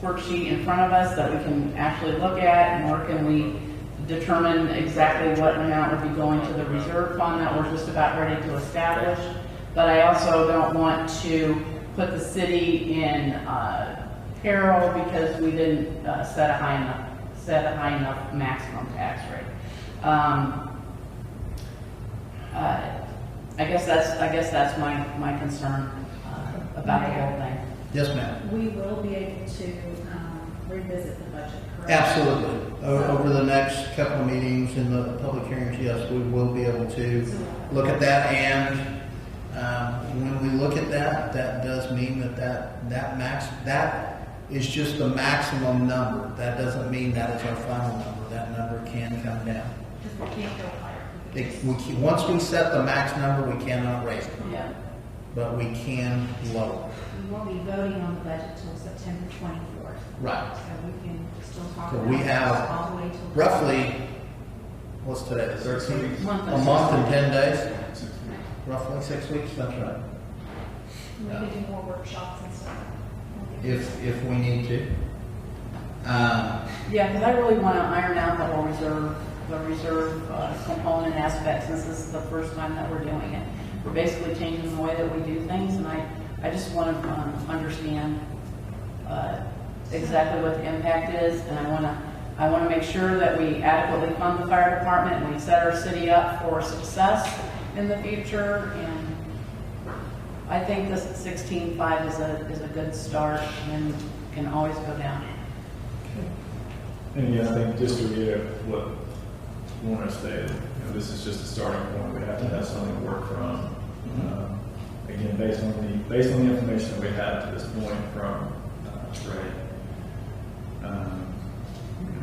worksheet in front of us that we can actually look at, nor can we determine exactly what amount would be going to the reserve fund that we're just about ready to establish. But I also don't want to put the city in peril because we didn't set a high enough maximum tax rate. I guess that's my concern about the whole thing. Yes, ma'am. We will be able to revisit the budget, correct? Absolutely. Over the next couple of meetings in the public hearings, yes, we will be able to look at that. And when we look at that, that does mean that is just the maximum number. That doesn't mean that is our final number. That number can come down. Because we can't go higher. Once we set the max number, we cannot raise it. Yeah. But we can lower. We won't be voting on the budget till September 24th. Right. So we can still talk So about we it have all the way till roughly, what's today, the 13th? Month A month and 10 days? Roughly 6 weeks, that's right. We could do more workshops and stuff. If we need to. Yeah, because I really want to iron out the whole reserve component aspect, since this is the first time that we're doing it. We're basically changing the way that we do things, and I just want to understand exactly what the impact is, and I want to make sure that we adequately fund the fire department and we set our city up for success in the future. And I think this 16.5 is a good start, and can always go down. And yeah, I think just to reiterate what Warner stated, this is just a starting point. We have to have something to work from. Again, based on the information that we have to this point from Ray.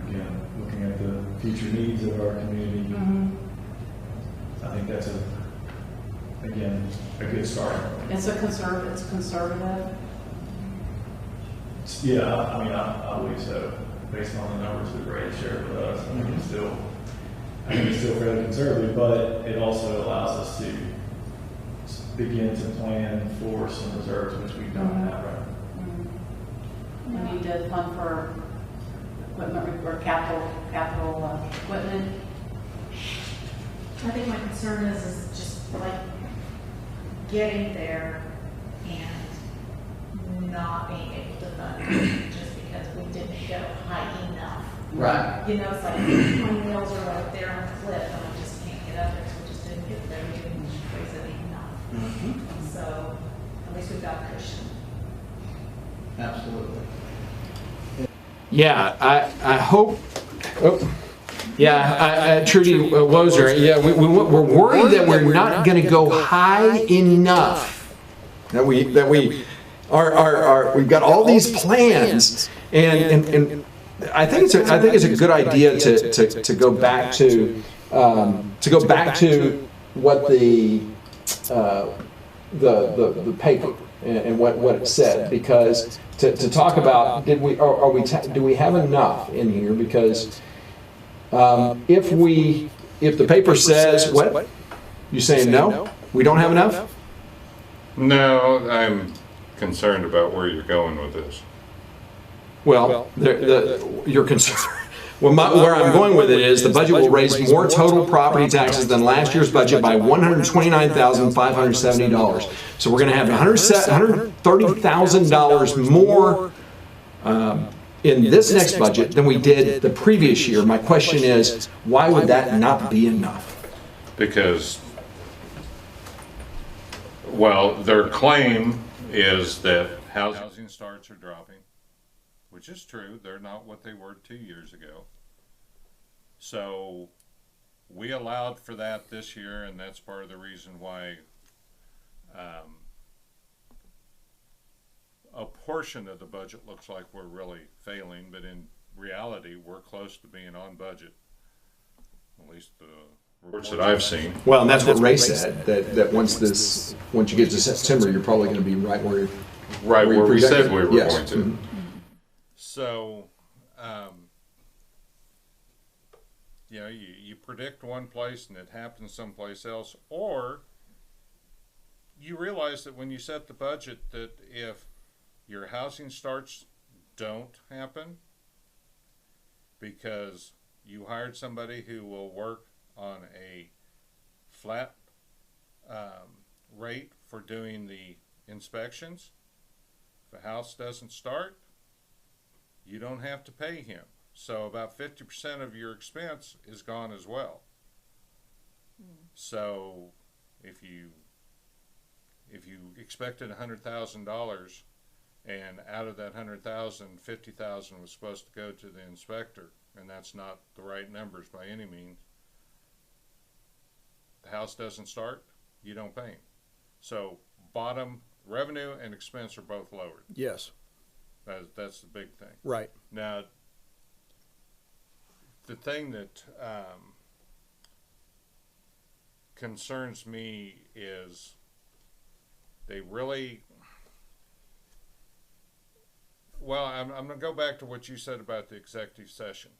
Again, looking at the future needs of our community, I think that's a good starting point. It's conservative. Yeah, I mean, I believe so. Based on the numbers that Ray shared with us, I think it's still fairly conservative, but it also allows us to begin to plan for some reserves, which we don't have right now. We need to fund for equipment or capital equipment. I think my concern is just like getting there and not being able to fund just because we didn't go high enough. Right. You know, it's like 20 wheels are right there on the cliff and I just can't get up there, so we just didn't get there. We didn't raise it enough. So at least we've got a cushion. Absolutely. Yeah, I hope. Oh, yeah, Trudy Wozer. Yeah, we're worried that we're not going to go high enough. That we are we've got all these plans, and I think it's a good idea to go back to what the paper and what it said, because to talk about do we have enough in here, because if the paper says what you saying, no, we don't have enough. No, I'm concerned about where you're going with this. Well, you're concerned. Well, where I'm going with it is the budget will raise more total property taxes than last year's budget by $129,570. So we're going to have $130,000 more in this next budget than we did the previous year. My question is, why would that not be enough? Because, well, their claim is that housing starts are dropping, which is true. They're not what they were 2 years ago. So we allowed for that this year, and that's part of the reason why a portion of the budget looks like we're really failing, but in reality, we're close to being on budget. At least the reports that I've seen. Well, and that's what Ray said, that once you get to September, you're probably going to be right where we said we were yes. going to. Mm-hmm. So, you predict one place and it happens someplace else, or you realize that when you set the budget that if your housing starts don't happen because you hired somebody who will work on a flat rate for doing the inspections, if a house doesn't start, you don't have to pay him. So about 50% of your expense is gone as well. So if you expected $100,000 And out of that 100,000, 50,000 was supposed to go to the inspector, and that's not the right numbers by any means. The house doesn't start, you don't paint. So bottom revenue and expense are both lowered. Yes. That's the big thing. Right. Now, the thing that concerns me is they really, well, I'm going to go back to what you said about the executive session.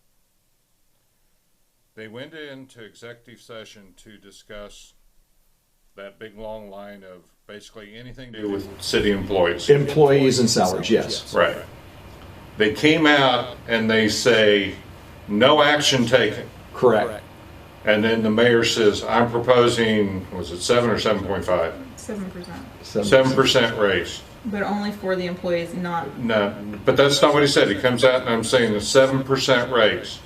They went into executive session to discuss that big long line of basically anything to do with city employees. Employees and salaries, yes. Right. They came out and they say, no action taken. Correct. And then the mayor says, I'm proposing, was it 7 or 7.5? 7%. 7% raise. But only for the employees, not. No, but that's not what he said. He comes out and I'm saying a 7% raise.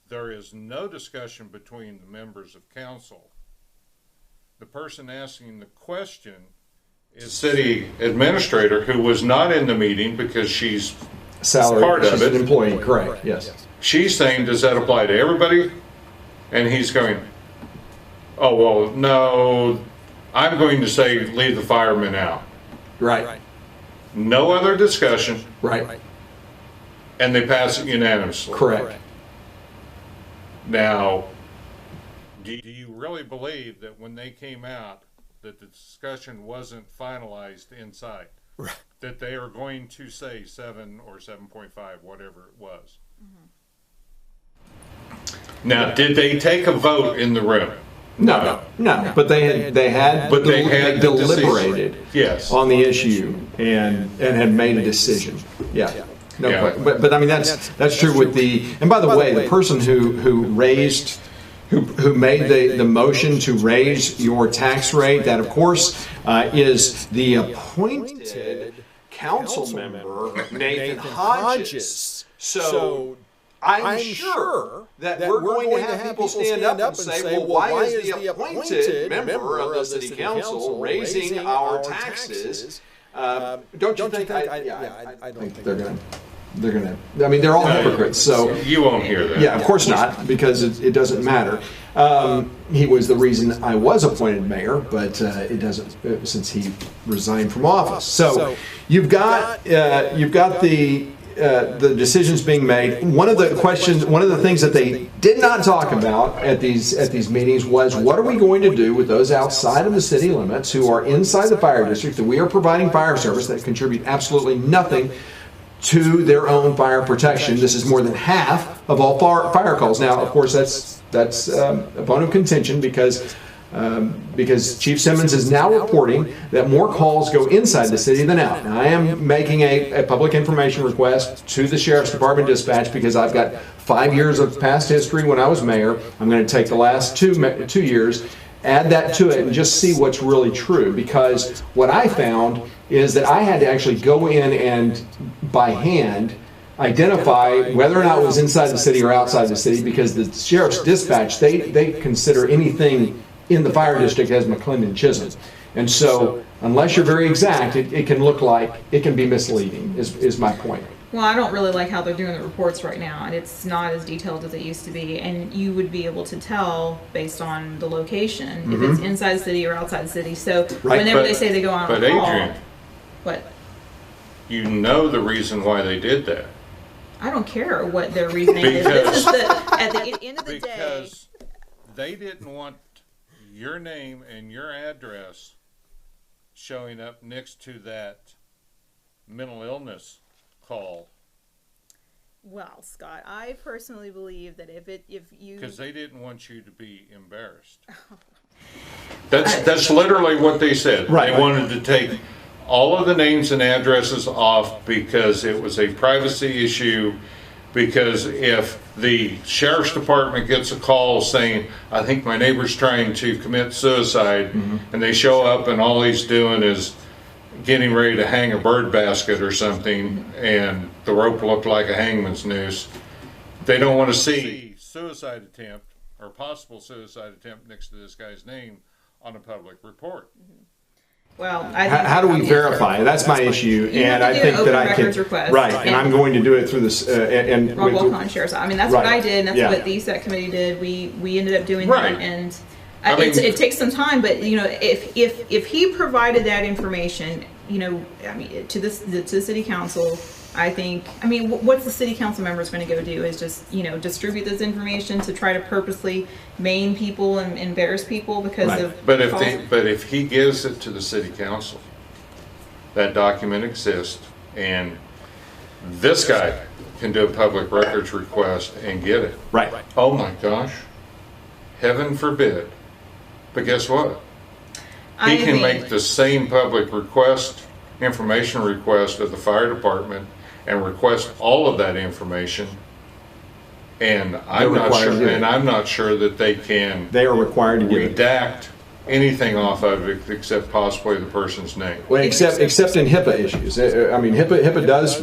There is no discussion between the members of council. The person asking the question is city administrator, who was not in the meeting because she's Salary, part of she's it. an employee, correct, yes. She's saying, does that apply to everybody? And he's going, oh, well, no, I'm going to say leave the firemen out. Right. No other discussion. Right. And they pass it unanimously. Correct. Now, do you really believe that when they came out that the discussion wasn't finalized inside? Right. That they are going to say 7 or 7.5, whatever it was. Mm-hmm. Now, did they take a vote in the room? No. But they had deliberated yes. on the issue and had made a decision. Yeah. No, Yeah. But I mean that's true with the, and by the way, the person who raised who made the motion to raise your tax rate, that of course is the appointed council member Nathan Hodges. So I'm sure that we're going to have people stand up and say, well, why is the appointed member of the city council raising our taxes? Don't you think? I don't think they're going to. They're going to. I mean, they're all hypocrites. So you won't hear that. Yeah, of course not, because it doesn't matter. He was the reason I was appointed mayor, but it doesn't since he resigned from office. So you've got the decisions being made. One of the things that they did not talk about at these meetings was, what are we going to do with those outside of the city limits who are inside the fire district that we are providing fire service that contribute absolutely nothing to their own fire protection. This is more than half of all fire calls. Now, of course, that's a bone of contention because Chief Simmons is now reporting that more calls go inside the city than out. Now, I am making a public information request to the Sheriff's Department dispatch because I've got 5 years of past history when I was mayor. I'm going to take the last 2 years, add that to it, and just see what's really true. Because what I found is that I had to actually go in and by hand identify whether or not it was inside the city or outside the city, because the sheriff's dispatch, they consider anything in the fire district as McClendon Chisholm. And so unless you're very exact, it can look like, it can be misleading, is my point. Well, I don't really like how they're doing the reports right now, and it's not as detailed as it used to be. And you would be able to tell based on the location if it's inside the city or outside the city. So whenever they say they go on a call, Adrienne, what? You know the reason why they did that. I don't care what their reasoning is. This is at the end of the day. Because they didn't want your name and your address showing up next to that mental illness call. Well, Scott, I personally believe that if you, because they didn't want you to be embarrassed. That's literally what they said. Right. They wanted to take all of the names and addresses off because it was a privacy issue. Because if the sheriff's department gets a call saying, I think my neighbor's trying to commit suicide, and they show up and all he's doing is getting ready to hang a bird basket or something, and the rope looked like a hangman's noose, they don't want to see suicide attempt or possible suicide attempt next to this guy's name on a public report. Well, I think How do we verify? That's my issue, You have and to I do think an that open I can. records request. Right, and I'm going to do it through this. And Rockwell County Sheriff's. I mean, that's what Right. I did, and that's Yeah. what the ESEC committee did. We ended up doing Right. that, and I mean- it takes some time. But you know, if he provided that information, you know, I mean, to the city council. I think, I mean, what's the city council members going to go do is just, you know, distribute this information to try to purposely maim people and embarrass people because Right. of. But false- if he gives it to the city council, that document exists, and this guy can do a public records request and get it. Right. Oh my gosh, heaven forbid. But guess what? He can think- make the same public request, information request of the fire department and request all of that information. And I'm not required to do sure, it. and I'm not sure that they can They are required to give it. redact anything off of it except possibly the person's name. Well, except in HIPAA issues. I mean, HIPAA does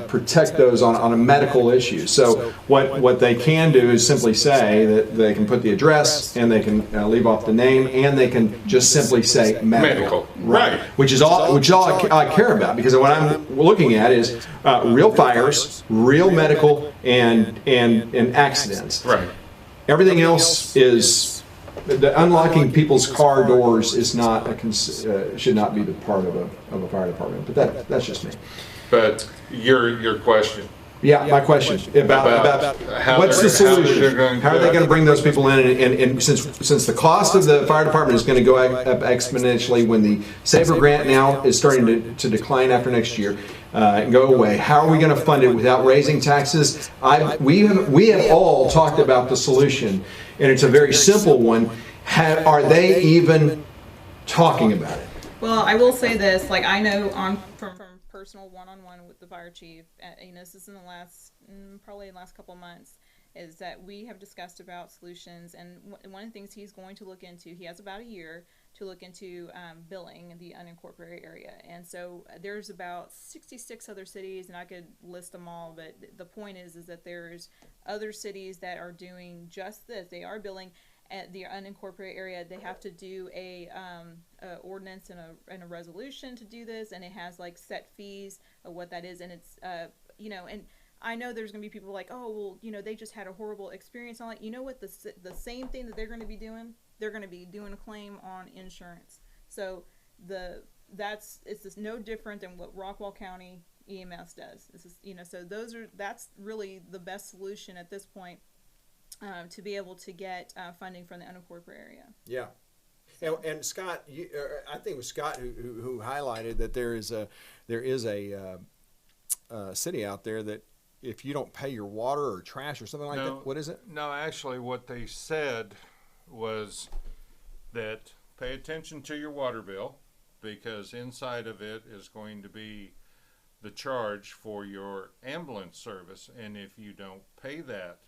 protect those on a medical issue. So what they can do is simply say that they can put the address and they can leave off the name and they can just simply say medical. Right. Which is all I care about, because what I'm looking at is real fires, real medical, and accidents. Right. Everything else is. The unlocking people's car doors is not should not be the part of a fire department. But that's just me. But your question. Yeah, my question about how what's the they're solution? going How are they going to bring those people in? And since the cost of the fire department is going to go up exponentially when the Saver grant now is starting to decline after next year and go away, how are we going to fund it without raising taxes? We have all talked about the solution, and it's a very simple one. Are they even talking about it? Well, I will say this, like I know from personal one-on-one with the fire chief, you know, this is in the probably the last couple of months, is that we have discussed about solutions, and one of the things he's going to look into, he has about a year to look into billing the unincorporated area. And so there's about 66 other cities, and I could list them all, but the point is that there's other cities that are doing just this. They are billing at the unincorporated area. They have to do a ordinance and a resolution to do this, and it has like set fees of what that is, and it's you know, and I know there's going to be people like, oh well, you know, they just had a horrible experience. I'm like, you know what, the same thing that they're going to be doing, they're going to be doing a claim on insurance. So it's just no different than what Rockwell County EMS does. This is, you know, so that's really the best solution at this point. To be able to get funding from the unincorporated area. Yeah, and Scott, I think it was Scott who highlighted that there is a city out there that if you don't pay your water or trash or something like that, what is it? No, actually, what they said was that pay attention to your water bill, because inside of it is going to be the charge for your ambulance service, and if you don't pay that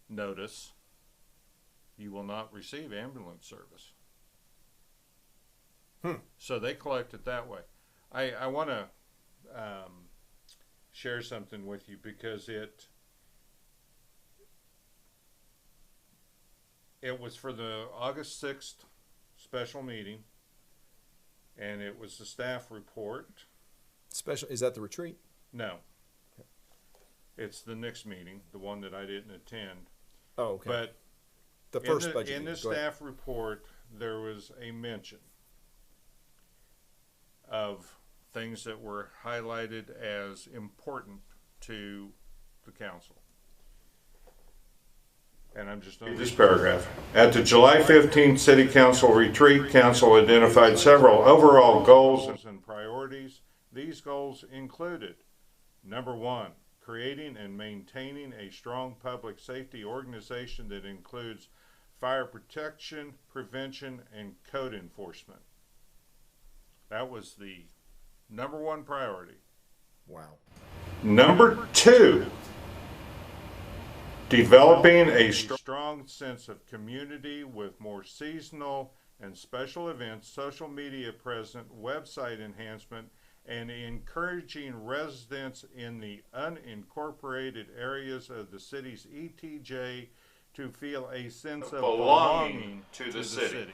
notice, you will not receive ambulance service. So they collect it that way. I want to share something with you, because it was for the August 6th special meeting, and it was the staff report. Special, is that the retreat? No. It's the next meeting, the one that I didn't attend. Oh, okay. But the first budget in meeting. the Go ahead. staff report, there was a mention of things that were highlighted as important to the council. And I'm just on this paragraph. At the July 15th City Council retreat, Council identified several overall goals and priorities. These goals included, number one, creating and maintaining a strong public safety organization that includes fire protection, prevention, and code enforcement. That was the number one priority. Wow. Number two, developing a strong sense of community with more seasonal and special events, social media present, website enhancement, and encouraging residents in the unincorporated areas of the city's ETJ to feel a sense of belonging to the city.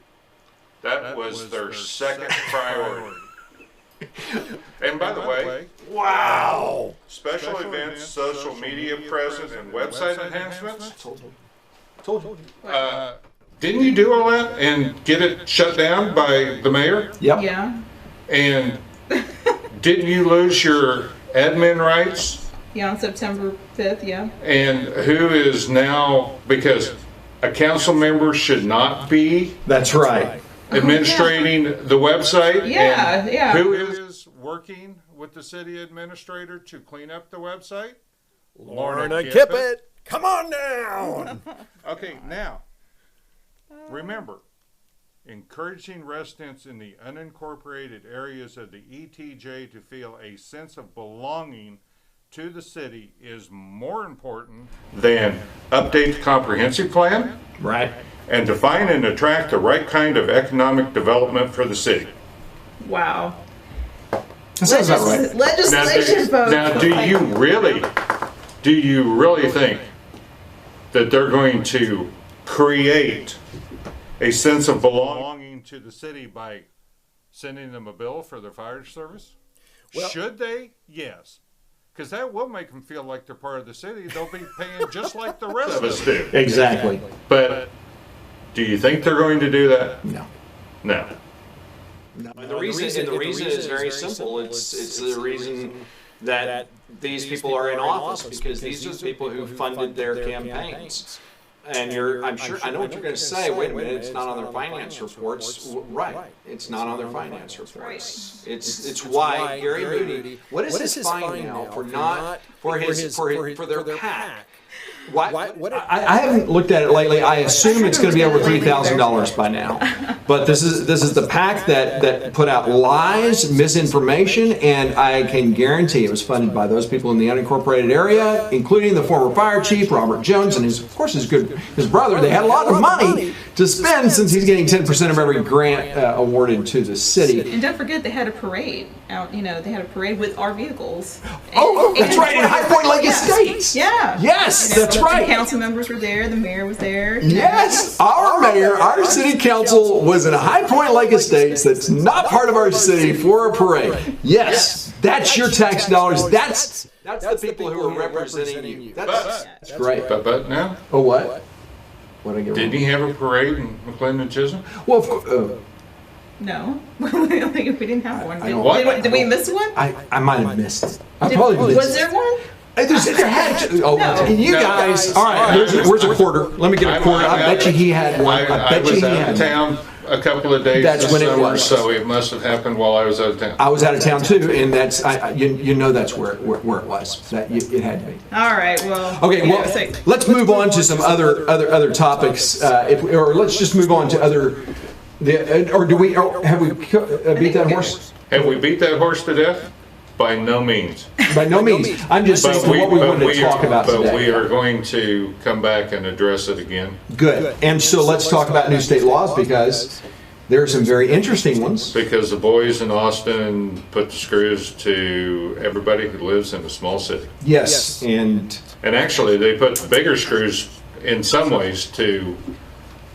That was their second priority. And by the way, Wow. special events, social media presence, and website enhancements. Told you. Didn't you do all that and get it shut down by the mayor? Yep. Yeah. And didn't you lose your admin rights? Yeah, on September 5th, yeah. And who is now, because a council member should not be That's right. administrating the website? Yeah, and yeah. Who is working with the city administrator to clean up the website? Lorna Kippett. Come on down. Okay, now, remember, encouraging residents in the unincorporated areas of the ETJ to feel a sense of belonging to the city is more important than update the comprehensive plan Right. and define and attract the right kind of economic development for the city. Wow. That sounds about right. Legislation vote. Now, do you really think that they're going to create a sense of belonging to the city by sending them a bill for their fire service? Well, should they? Yes. Because that will make them feel like they're part of the city. They'll be paying just like the rest of us do. Exactly. But do you think they're going to do that? No. No. And the reason is very simple. It's the reason that these people are in office, because these are the people who funded their campaigns. And I know what you're going to say. Wait a minute, it's not on their finance reports. Right, it's not on their finance reports. It's why Gary Moody. What is his fine now for their PAC? I haven't looked at it lately. I assume it's going to be over $3,000 by now. But this is the PAC that put out lies, misinformation, and I can guarantee it was funded by those people in the unincorporated area, including the former fire chief Robert Jones and his brother. They had a lot of money to spend since he's getting 10% of every grant awarded to the city. And don't forget, they had a parade out. They had a parade with our vehicles. That's right, in High Point Lake Estates. Yeah. Yes, that's right. The council members were there. The mayor was there. Yes, our mayor, our city council was in High Point Lake Estates. That's not part of our city for a parade. Yes, that's your tax dollars. That's the people who are representing you. That's great. But now? Oh, what? What did I get wrong? Didn't he have a parade in McLean and Chisholm? Well, of course. No, we didn't have one. What? Did we miss one? I might have missed it. I probably missed Was there one? There had to. Oh, No. and you guys. All right, where's a quarter? Let me get a quarter. I bet you he had one. I was out of town a couple of days That's this when it summer, was. so it must have happened while I was out of town. I was out of town too, and that's that's where it was. It had to be. All right. Well. Okay. Well, let's move on to some other topics, or let's just move on to other. Have we beat that horse? Have we beat that horse to death? By no means. By no means. I'm just saying what we wanted to talk about today. But we are going to come back and address it again. Good. And so let's talk about new state laws, because there are some very interesting ones. Because the boys in Austin put the screws to everybody who lives in a small city. Yes. And actually, they put the bigger screws in some ways to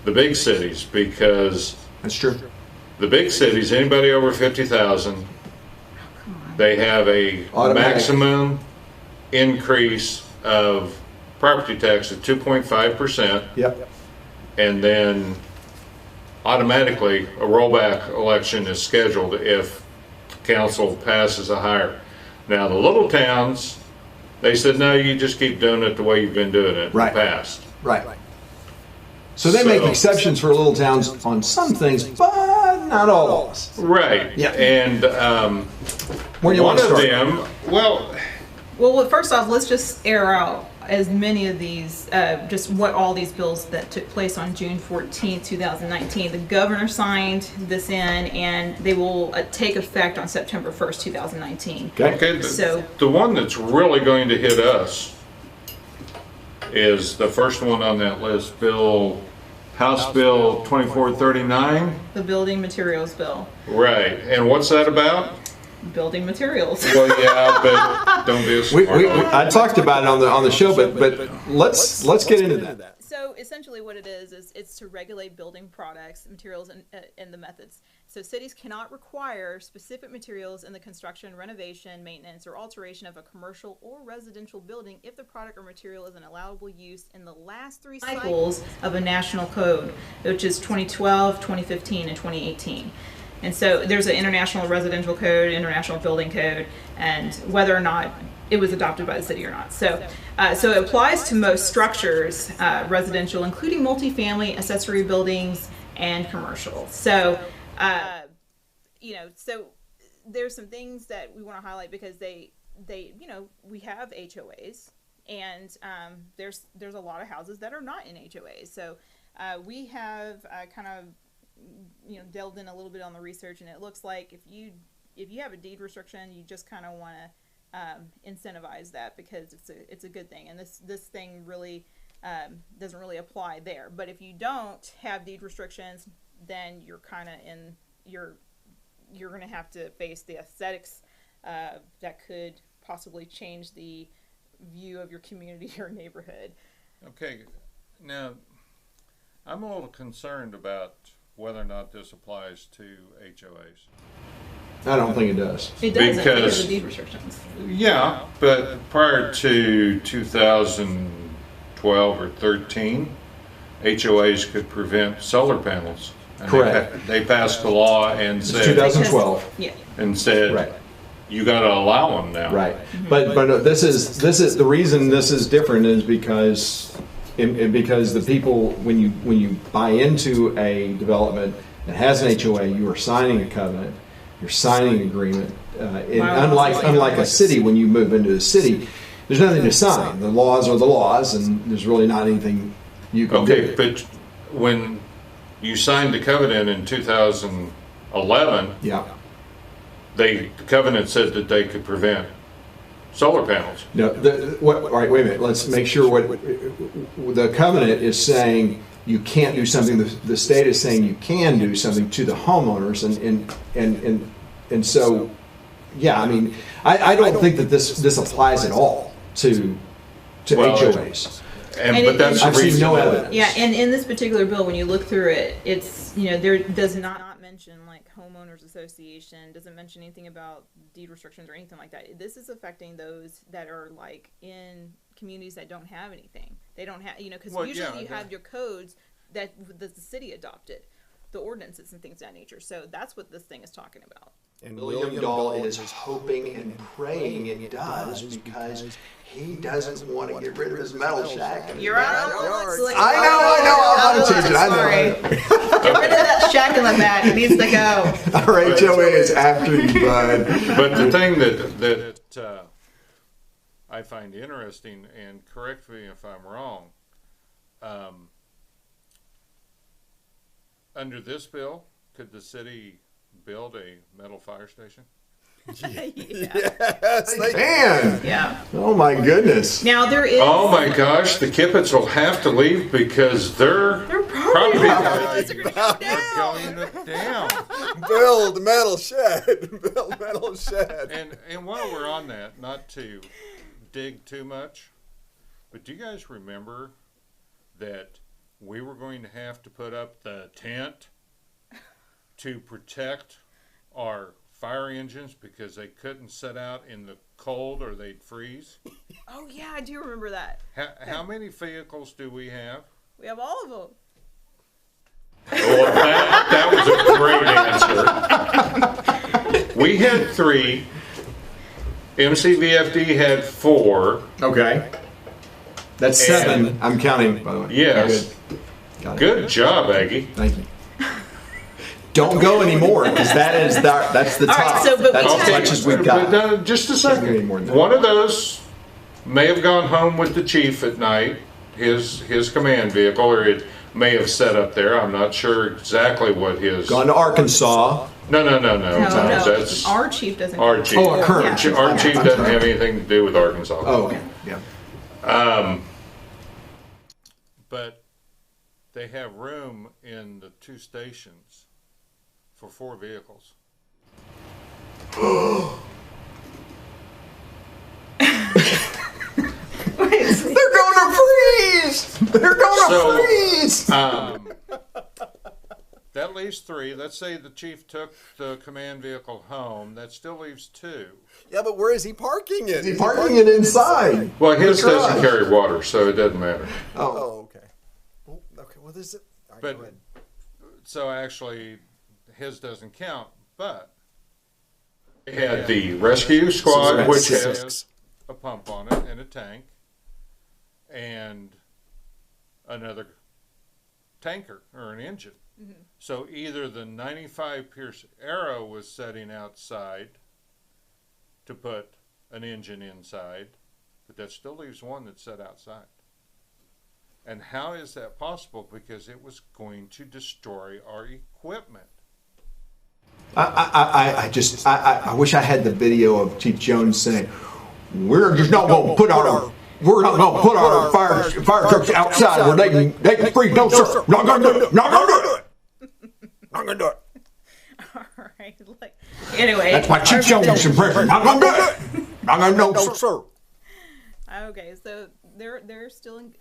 the big cities, because that's true. The big cities, anybody over 50,000, they have a maximum increase of property tax of 2.5%. Yep. And then automatically a rollback election is scheduled if council passes a higher. Now the little towns, they said, no, you just keep doing it the way you've been doing it in the past. Right. So they make exceptions for little towns on some things, but not all. Right. Yeah. And where do you want to start? Them, well, first off, let's just air out as many of these, just what all these bills that took place on June 14th, 2019. The governor signed this in, and they will take effect on September 1st, 2019. Okay. So the one that's really going to hit us is the first one on that list, House Bill 2439. The building materials bill. Right. And what's that about? Building materials. Well, yeah, but don't be a smart I talked about it on the show, but let's get into that. So essentially what it is it's to regulate building products, materials, and the methods. So cities cannot require specific materials in the construction, renovation, maintenance, or alteration of a commercial or residential building if the product or material is an allowable use in the last 3 cycles of a national code, which is 2012, 2015, and 2018. And so there's an international residential code, international building code, and whether or not it was adopted by the city or not. So it applies to most structures, residential, including multifamily, accessory buildings, and commercial. So, so there's some things that we want to highlight because they, we have HOAs, and there's a lot of houses that are not in HOAs. So we have kind of delved in a little bit on the research, and it looks like if you have a deed restriction, you just kind of want to incentivize that because it's a good thing, and this thing really doesn't really apply there. But if you don't have deed restrictions, then you're kind of you're going to have to face the aesthetics that could possibly change the view of your community or neighborhood. Okay, now I'm a little concerned about whether or not this applies to HOAs. I don't think it does. It doesn't Because- because of deed restrictions. Yeah, but prior to 2012 or 13, HOAs could prevent solar panels. And Correct. They passed a law and It's said, 2012. Yeah. Right. You got to allow them now. Right, but this is the reason this is different is because the people when you buy into a development that has an HOA, you are signing a covenant, you're signing an agreement. Unlike a city, when you move into a city, there's nothing to sign. The laws are the laws, and there's really not anything you can Okay, do. but when you signed the covenant in 2011, Yeah. the covenant said that they could prevent solar panels. No, all right, wait a minute. Let's make sure what the covenant is saying. You can't do something. The state is saying you can do something to the homeowners, and so, yeah. I mean, I don't think that this applies at all to HOAs. But that's the I've seen reason. no evidence. Yeah, and in this particular bill, when you look through it, it's there does not mention like homeowners association, doesn't mention anything about deed restrictions or anything like that. This is affecting those that are like in communities that don't have anything. They don't have because usually you have your codes that the city adopted, the ordinances and things of that nature. So that's what this thing is talking about. And William Dahl is hoping and praying it does because he doesn't want to get rid of his metal shack. You're right. I know. I'm going to change it. I know. Get rid of that shack in the back. It needs to go. All right, HOA is after you, bud. But the thing that I find interesting, and correct me if I'm wrong, under this bill, could the city build a metal fire station? Yes, they can. Yeah. Oh my goodness. Now there is. Oh my gosh, the Kippets will have to leave because their property values are going down. Build metal shed. Build metal shed. And while we're on that, not to dig too much, but do you guys remember that we were going to have to put up the tent to protect our fire engines because they couldn't set out in the cold or they'd freeze? Oh yeah, I do remember that. How many vehicles do we have? We have all of them. Well, that was a great answer. We had 3. MCVFD had 4. Okay. That's 7. I'm counting, by the way. Yes. Good job, Aggie. Thank you. Don't go anymore because that's the top. All right, so, but that's we as had- much as we've got. But, just a Can't do any second. more than that. One of those may have gone home with the chief at night, his command vehicle, or it may have set up there. I'm not sure exactly what his. Gone to Arkansas. No. No, That's our chief doesn't. our chief. Oh, our current chief. Our chief doesn't have anything to do with Arkansas. Oh, okay. Yeah. But they have room in the 2 stations for 4 vehicles. They're going to freeze. They're going to That leaves 3. Let's say the chief took the command vehicle home. That still leaves 2. Yeah, but where is he parking it? He's parking it inside. Well, his The garage. doesn't carry water, so it doesn't matter. Oh, okay. Oh, okay. Well, this is. All right, But go ahead. so actually, his doesn't count. But it had the rescue squad, that's which 6. has a pump on it and a tank, and another tanker or an engine. So either the 95 Pierce Arrow was setting outside to put an engine inside, but that still leaves one that's set outside. And how is that possible? Because it was going to destroy our equipment. I wish I had the video of Chief Jones saying, "We're just not going to put our fire trucks outside where they can freeze. No, sir. Not going to do it. Not going to do it. Not going to do it." All right. Like, anyway. That's my Chief Jones impression. Not going to do it. Not going to do it. No, sir. Okay, so they're still in.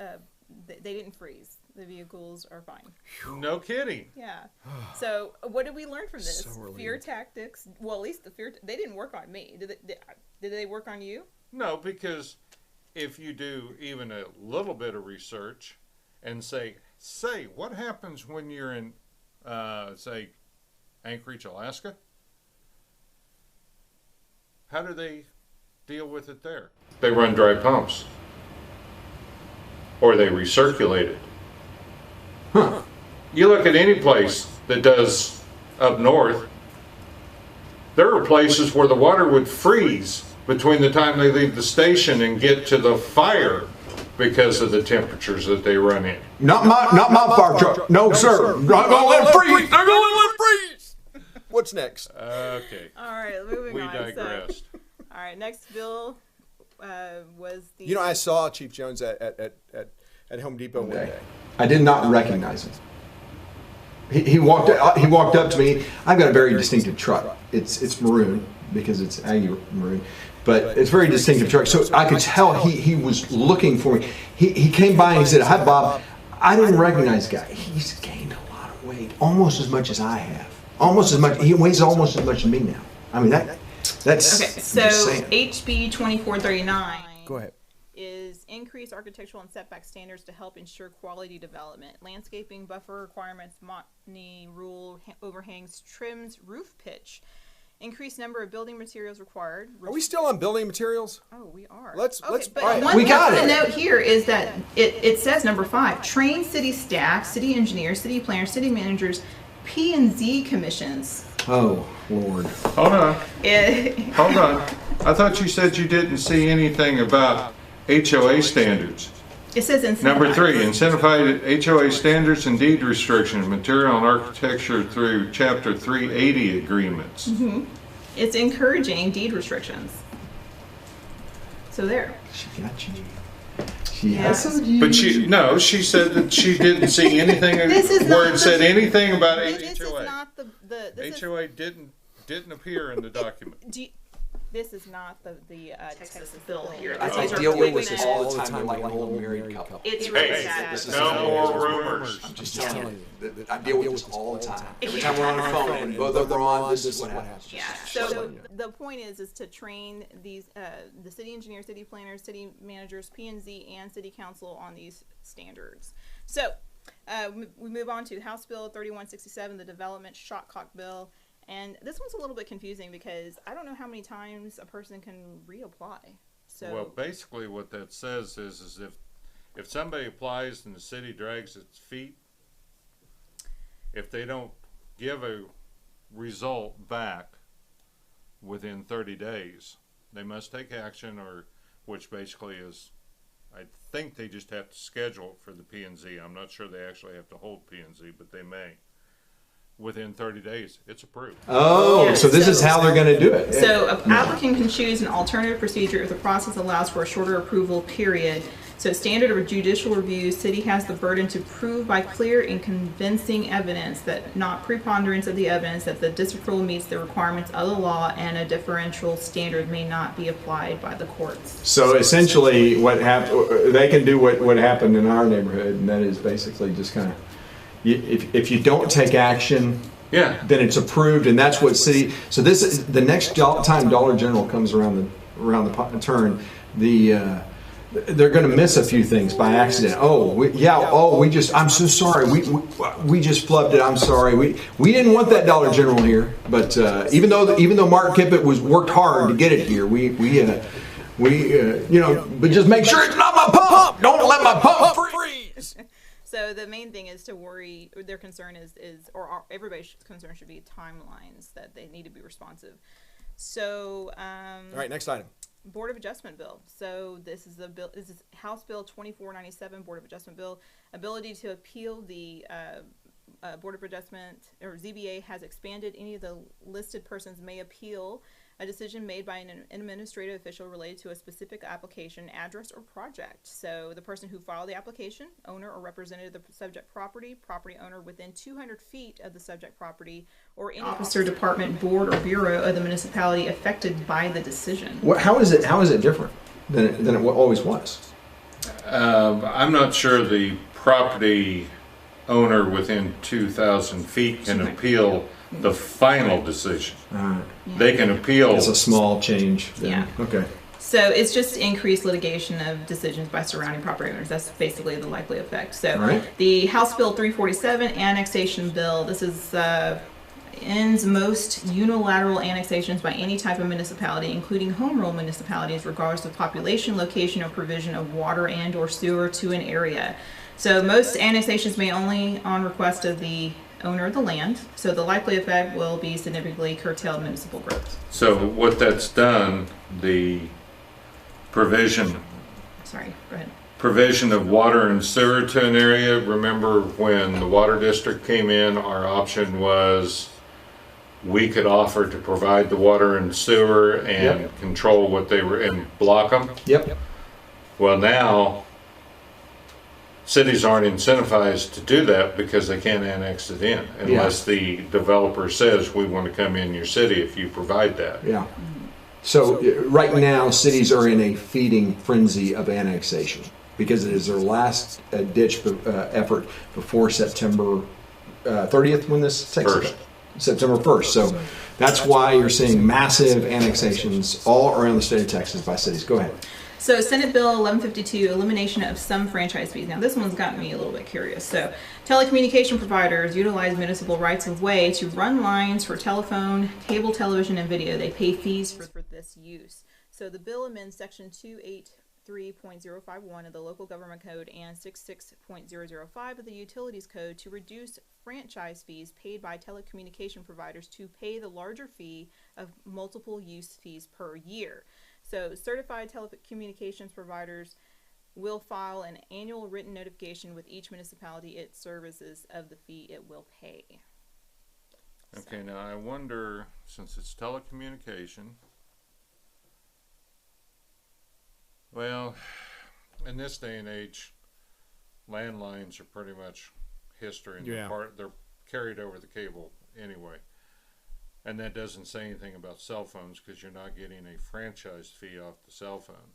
They didn't freeze. The vehicles are fine. No kidding. Yeah. So what did we learn from this? So relieved. Fear tactics. Well, at least the fear. They didn't work on me. Did they work on you? No, because if you do even a little bit of research and say what happens when you're in, say, Anchorage, Alaska? How do they deal with it there? They run dry pumps. Or they recirculate it. Huh. You look at any place that does up north, there are places where the water would freeze between the time they leave the station and get to the fire because of the temperatures that they run in. Not my fire truck. No, sir. Not going to let it freeze. They're going to let it freeze. What's next? Okay. All right, moving We on. digressed. So, all right, next bill was the. You know, I saw Chief Jones at Home Depot one day. I did not recognize him. He walked up to me. I've got a very distinctive truck. It's maroon because it's Aggie maroon, but it's a very distinctive truck. So I could tell he was looking for me. He came by and he said, "Hi, Bob." I didn't recognize the guy. He's gained a lot of weight, almost as much as I have. Almost as much. He weighs almost as much as me now. I mean that's. Okay, so HB 2439. Go ahead. Is increase architectural and setback standards to help ensure quality development. Landscaping, buffer requirements, monotony rule, overhangs, trims, roof pitch. Increased number of building materials required. Are we still on building materials? Oh, we are. Let's. But All right. one We thing got to it. note here is that it says number 5, train city staff, city engineers, city planners, city managers, P&Z commissions. Oh Lord. Hold on. Hold on. I thought you said you didn't see anything about HOA standards. It says incentivize. Number 3, incentivize HOA standards and deed restrictions, material and architecture through Chapter 380 agreements. It's encouraging deed restrictions. So there. She got you. She Yeah. has you. But she said that she didn't see anything This is where not it said the- anything about This is HOA. not the this is- HOA didn't appear in the document. This is not the Texas bill here. I These are deal with quick this and- all the time like an old married couple. It's really Hey, sad. no more rumors. I'm just telling you. I deal with this all the time. Every time we're on the phone and both of them are on, this is what happens. Yeah. So the point is to train these the city engineers, city planners, city managers, P&Z, and city council on these standards. So we move on to House Bill 3167, the Development Shotcock Bill. And this one's a little bit confusing because I don't know how many times a person can reapply. So Well, basically what that says is if somebody applies and the city drags its feet, if they don't give a result back within 30 days, they must take action, or which basically is, I think they just have to schedule it for the P&Z. I'm not sure they actually have to hold P&Z, but they may. Within 30 days, it's approved. Oh, Yeah, so this is how they're going to do it. So an applicant can choose an alternative procedure if the process allows for a shorter approval period. So standard of judicial review, city has the burden to prove by clear and convincing evidence that not preponderance of the evidence that the disapproval meets the requirements of the law and a differential standard may not be applied by the courts. So essentially, what happened? They can do what happened in our neighborhood, and that is basically just kind of if you don't take action, Yeah. then it's approved, and that's what city. So this is the next time Dollar General comes around the turn. They're going to miss a few things by accident. I'm so sorry. We just flubbed it. I'm sorry. We didn't want that Dollar General here, but even though Mark Kippett worked hard to get it here, but just make sure it's not my pump. Don't let my pump freeze. So the main thing is to worry. Their concern everybody's concern should be timelines, that they need to be responsive. So All right, next item. Board of Adjustment bill. So this is the bill. This is House Bill 2497, Board of Adjustment bill. Ability to appeal. The Board of Adjustment, or ZBA, has expanded. Any of the listed persons may appeal a decision made by an administrative official related to a specific application, address, or project. So the person who filed the application, owner or representative of the subject property owner within 200 feet of the subject property, or any officer, department, board, or bureau of the municipality affected by the decision. How is it different than it always was? I'm not sure the property owner within 2,000 feet can appeal the final decision. They can appeal. It's a small change. Then. Yeah. Okay. So it's just increased litigation of decisions by surrounding property owners. That's basically the likely effect. So the House Bill 347 annexation bill. This is ends most unilateral annexations by any type of municipality, including home rule municipalities, regardless of population, location, or provision of water and/or sewer to an area. So most annexations may only on request of the owner of the land. So the likely effect will be significantly curtailed municipal growth. So what that's done, the provision of water and sewer to an area. Remember when the water district came in, our option was we could offer to provide the water and sewer and control what they were and block them. Yep. Well, now cities aren't incentivized to do that because they can't annex it in unless the developer says we want to come in your city if you provide that. Yeah. So right now, cities are in a feeding frenzy of annexation because it is their last ditch effort before September 30th when this takes effect. September 1st. So that's why you're seeing massive annexations all around the state of Texas by cities. Go ahead. So Senate Bill 1152, elimination of some franchise fees. Now this one's gotten me a little bit curious. So telecommunication providers utilize municipal rights of way to run lines for telephone, cable television, and video. They pay fees for this use. So the bill amends section 283.051 of the Local Government Code and 66.005 of the Utilities Code to reduce franchise fees paid by telecommunication providers to pay the larger fee of multiple use fees per year. So certified telecommunications providers will file an annual written notification with each municipality it services of the fee it will pay. Okay, now I wonder, since it's telecommunication, well, in this day and age, landlines are pretty much history, and they're carried over the cable anyway. And that doesn't say anything about cell phones because you're not getting a franchise fee off the cell phone.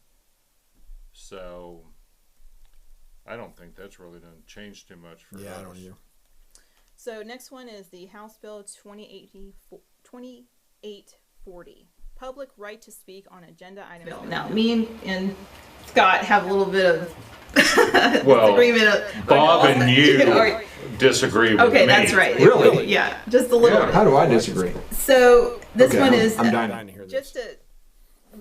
So I don't think that's really going to change too much for us. I don't either. So next one is the House Bill 2840, public right to speak on agenda items. Now, me and Scott have a little bit of disagreement. Bob and you disagree with me. Okay, that's right. Really? Yeah, just a little bit. How do I disagree? So this one is I'm dying to hear this. just to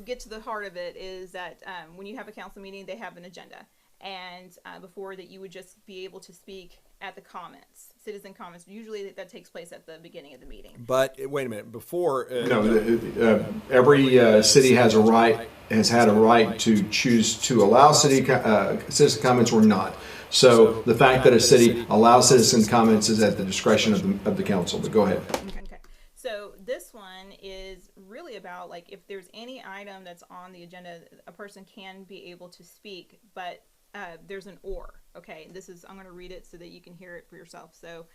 get to the heart of it is that when you have a council meeting, they have an agenda, and before that, you would just be able to speak at the comments, citizen comments. Usually, that takes place at the beginning of the meeting. But wait a minute. Before every city has had a right to choose to allow citizen comments or not. So the fact that a city allows citizen comments is at the discretion of the council. But go ahead. Okay. So this one is really about, like, if there's any item that's on the agenda, a person can be able to speak, but there's an or. Okay, I'm going to read it so that you can hear it for yourself. So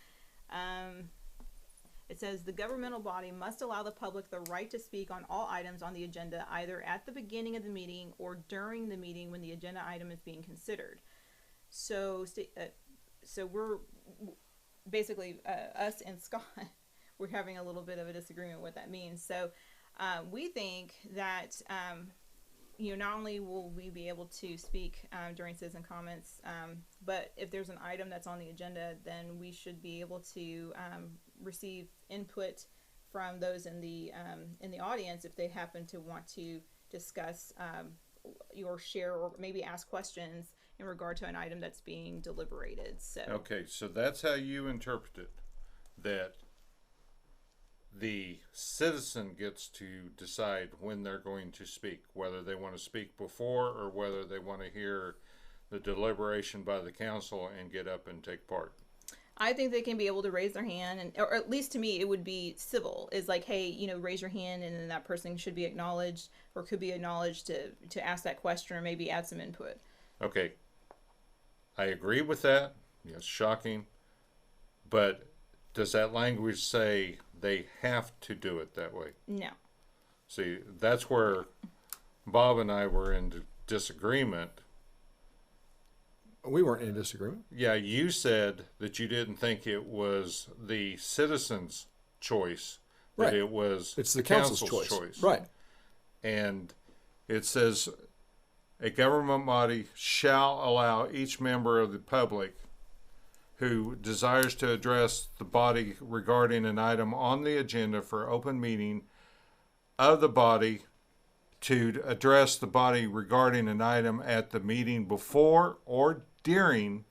it says the governmental body must allow the public the right to speak on all items on the agenda, either at the beginning of the meeting or during the meeting when the agenda item is being considered. So basically us and Scott, we're having a little bit of a disagreement what that means. So we think that, not only will we be able to speak during citizen comments, but if there's an item that's on the agenda, then we should be able to receive input from those in the audience if they happen to want to discuss or share or maybe ask questions in regard to an item that's being deliberated. So okay, so that's how you interpret it, that the citizen gets to decide when they're going to speak, whether they want to speak before or whether they want to hear the deliberation by the council and get up and take part. I think they can be able to raise their hand, or at least to me, it would be civil. Is like, hey, raise your hand, and then that person should be acknowledged, or could be acknowledged to ask that question, or maybe add some input. Okay, I agree with that. Yes, shocking, but does that language say they have to do it that way? No. See, that's where Bob and I were in disagreement. We weren't in disagreement. Yeah, you said that you didn't think it was the citizens' choice, that Right. it's the council's choice. Right. And it says a government body shall allow each member of the public who desires to address the body regarding an item on the agenda for open meeting of the body to address the body regarding an item at the meeting before or during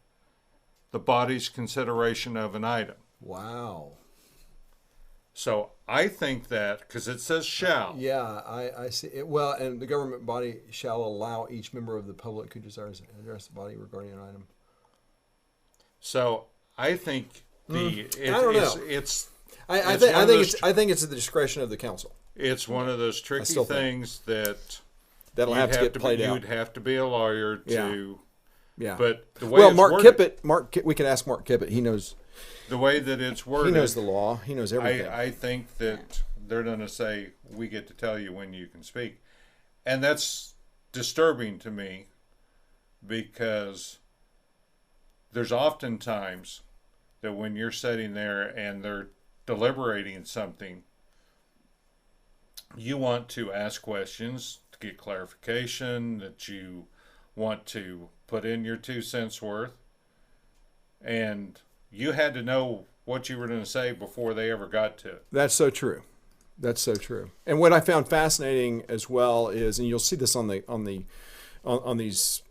the body's consideration of an item. Wow. So I think that, because it says shall. Yeah, I see it. Well, and the government body shall allow each member of the public who desires to address the body regarding an item. So I think I don't know. I think it's at the discretion of the council. It's one of those tricky things that'll have to get played out. You'd have to be a lawyer to. Yeah. But the way Mark Kippett, we can ask Mark Kippett. He knows the way that it's worded. He knows the law. He knows everything. I think that they're going to say, we get to tell you when you can speak. And that's disturbing to me, because there's often times that when you're sitting there and they're deliberating something, you want to ask questions to get clarification, that you want to put in your 2 cents worth, and you had to know what you were going to say before they ever got to it. That's so true. That's so true. And what I found fascinating as well is, and you'll see this on these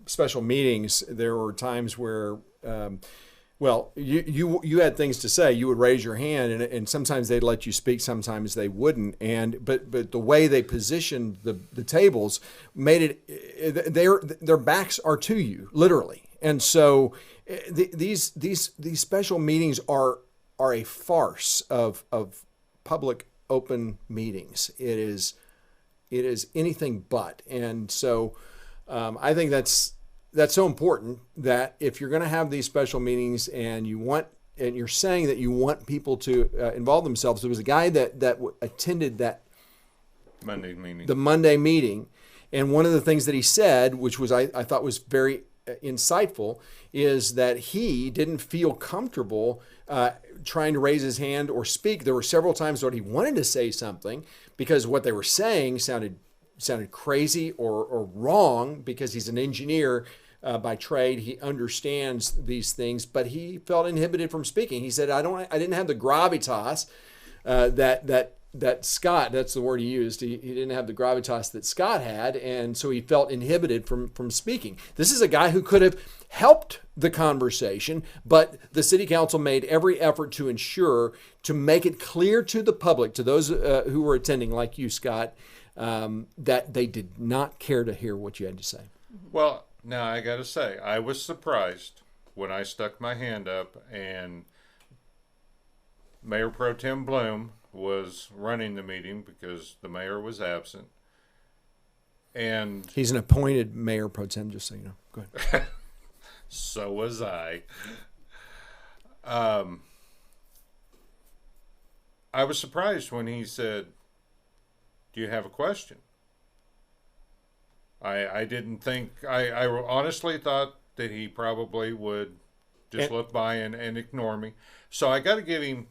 special meetings, there were times where, you had things to say. You would raise your hand, and sometimes they'd let you speak, sometimes they wouldn't. But the way they positioned the tables made it, their backs are to you, literally. And so these special meetings are a farce of public open meetings. It is anything but. And so I think that's so important, that if you're going to have these special meetings and you're saying that you want people to involve themselves. There was a guy that attended that Monday meeting. The Monday meeting, and one of the things that he said, which was I thought was very insightful, is that he didn't feel comfortable trying to raise his hand or speak. There were several times that he wanted to say something because what they were saying sounded crazy or wrong, because he's an engineer by trade. He understands these things, but he felt inhibited from speaking. He said, I didn't have the gravitas that Scott, that's the word he used. He didn't have the gravitas that Scott had, and so he felt inhibited from speaking. This is a guy who could have helped the conversation, but the city council made every effort to ensure, to make it clear to the public, to those who were attending, like you, Scott, that they did not care to hear what you had to say. Well, now I got to say, I was surprised when I stuck my hand up and Mayor Pro Tem Bloom was running the meeting because the mayor was absent. And he's an appointed mayor pro tem, just so you know. Go ahead. So was I. I was surprised when he said, do you have a question? I didn't think, I honestly thought that he probably would just look by and ignore me. So I got to give him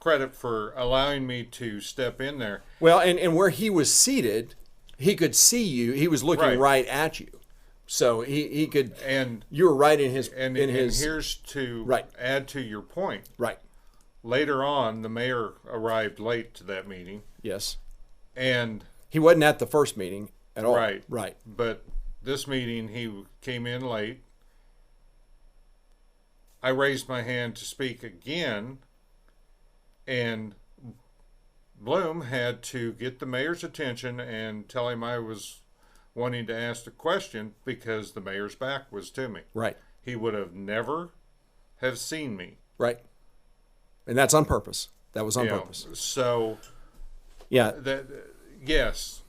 credit for allowing me to step in there. Well, and where he was seated, he could see you. He was looking right at you. So he could, and you were right in his, and here's to add to your point. Right. Later on, the mayor arrived late to that meeting. Yes. And he wasn't at the first meeting at all. Right. Right. But this meeting, he came in late. I raised my hand to speak again, and Bloom had to get the mayor's attention and tell him I was wanting to ask the question because the mayor's back was to me. Right. He would have never have seen me. Right. And that's on purpose. That was on purpose. So, yeah. Yes.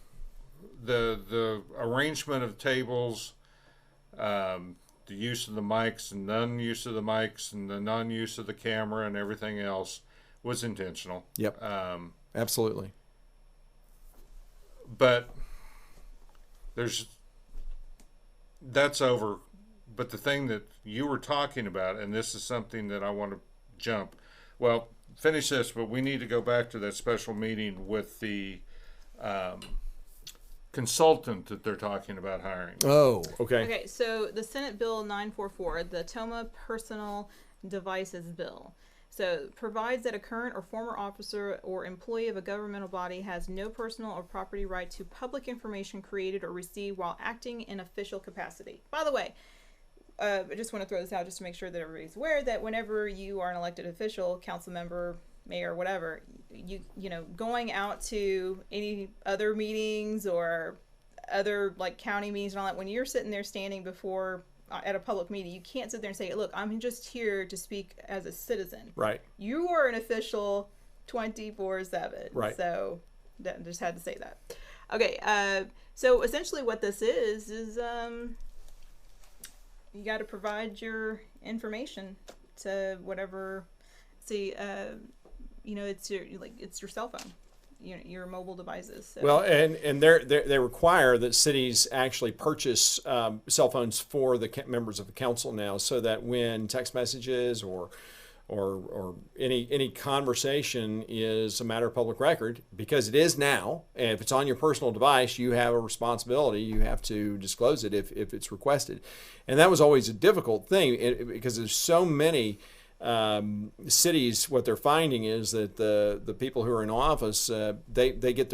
The arrangement of tables, the use of the mics and non-use of the mics and the non-use of the camera and everything else was intentional. Yep. Absolutely. But that's over. But the thing that you were talking about, and this is something that I want to jump. Well, finish this, but we need to go back to that special meeting with the consultant that they're talking about hiring. Oh, okay. Okay, so the Senate Bill 944, the TOMA Personal Devices Bill. So provides that a current or former officer or employee of a governmental body has no personal or property right to public information created or received while acting in official capacity. By the way, I just want to throw this out just to make sure that everybody's aware that whenever you are an elected official, council member, mayor, whatever, you know, going out to any other meetings or other like county meetings and all that, when you're sitting there standing before at a public meeting, you can't sit there and say, look, I'm just here to speak as a citizen. Right. You are an official 24/7. Right. So just had to say that. Okay. So essentially what this is you got to provide your information to whatever, you know, it's your cell phone, you know, your mobile devices. So. Well, and they require that cities actually purchase cell phones for the members of the council now, so that when text messages or any conversation is a matter of public record, because it is now, and if it's on your personal device, you have a responsibility. You have to disclose it if it's requested, and that was always a difficult thing because there's so many cities. What they're finding is that the people who are in office, they get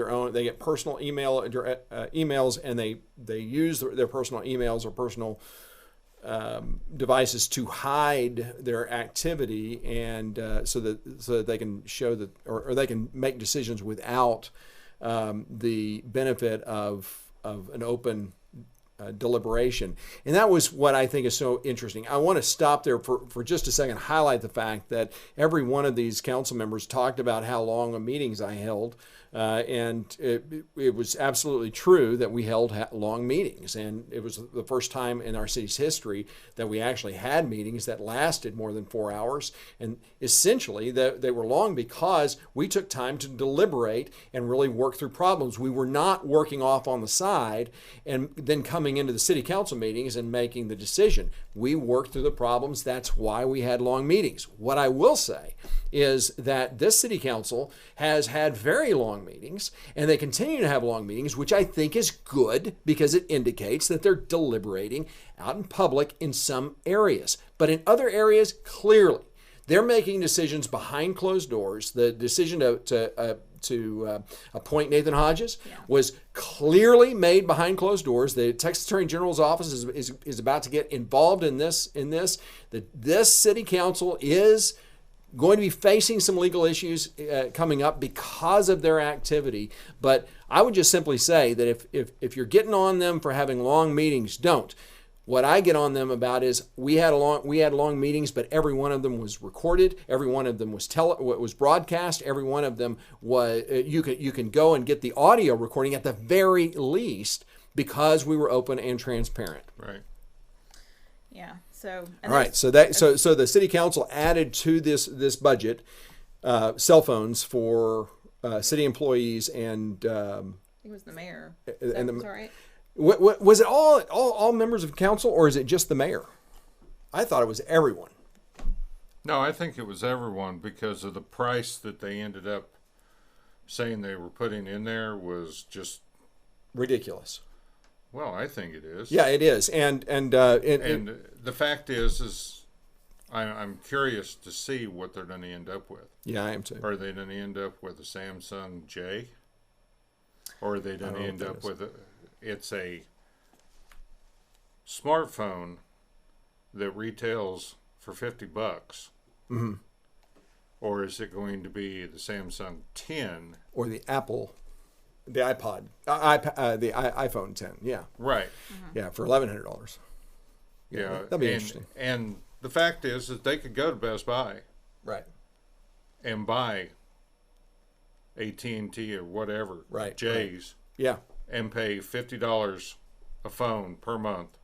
personal emails, and they use their personal emails or personal devices to hide their activity, and so that they can show that, or they can make decisions without the benefit of an open deliberation. And that was what I think is so interesting. I want to stop there for just a second, highlight the fact that every one of these council members talked about how long of meetings I held. And it was absolutely true that we held long meetings, and it was the first time in our city's history that we actually had meetings that lasted more than 4 hours. And essentially, they were long because we took time to deliberate and really work through problems. We were not working off on the side and then coming into the city council meetings and making the decision. We worked through the problems. That's why we had long meetings. What I will say is that this city council has had very long meetings, and they continue to have long meetings, which I think is good because it indicates that they're deliberating out in public in some areas. But in other areas, clearly, they're making decisions behind closed doors. The decision to appoint Nathan Hodges was clearly made behind closed doors. The Texas Attorney General's office is about to get involved in this. This city council is going to be facing some legal issues coming up because of their activity. But I would just simply say that if you're getting on them for having long meetings, don't. What I get on them about is we had long meetings, but every one of them was recorded. Every one of them was broadcast. Every one of them was you can go and get the audio recording at the very least because we were open and transparent. Right. Yeah. So. All right. So the city council added to this budget cell phones for city employees and. I think it was the mayor. And that's all right. Was it all members of council, or is it just the mayor? I thought it was everyone. No, I think it was everyone because of the price that they ended up saying they were putting in there was just Ridiculous. well, I think it is. Yeah, it is. And the fact is I'm curious to see what they're going to end up with. yeah, I am too. Are they going to end up with a Samsung J? Or are they going to end up with it's a smartphone that retails for $50? Mm-hmm. Or is it going to be the Samsung 10? Or the Apple, the iPod, the iPhone 10. Yeah. Right. Yeah, for $1,100. Yeah. That'd be interesting. And the fact is that they could go to Best Buy Right. and buy AT&T or whatever, Right. J's, Yeah. and pay $50 a phone per month.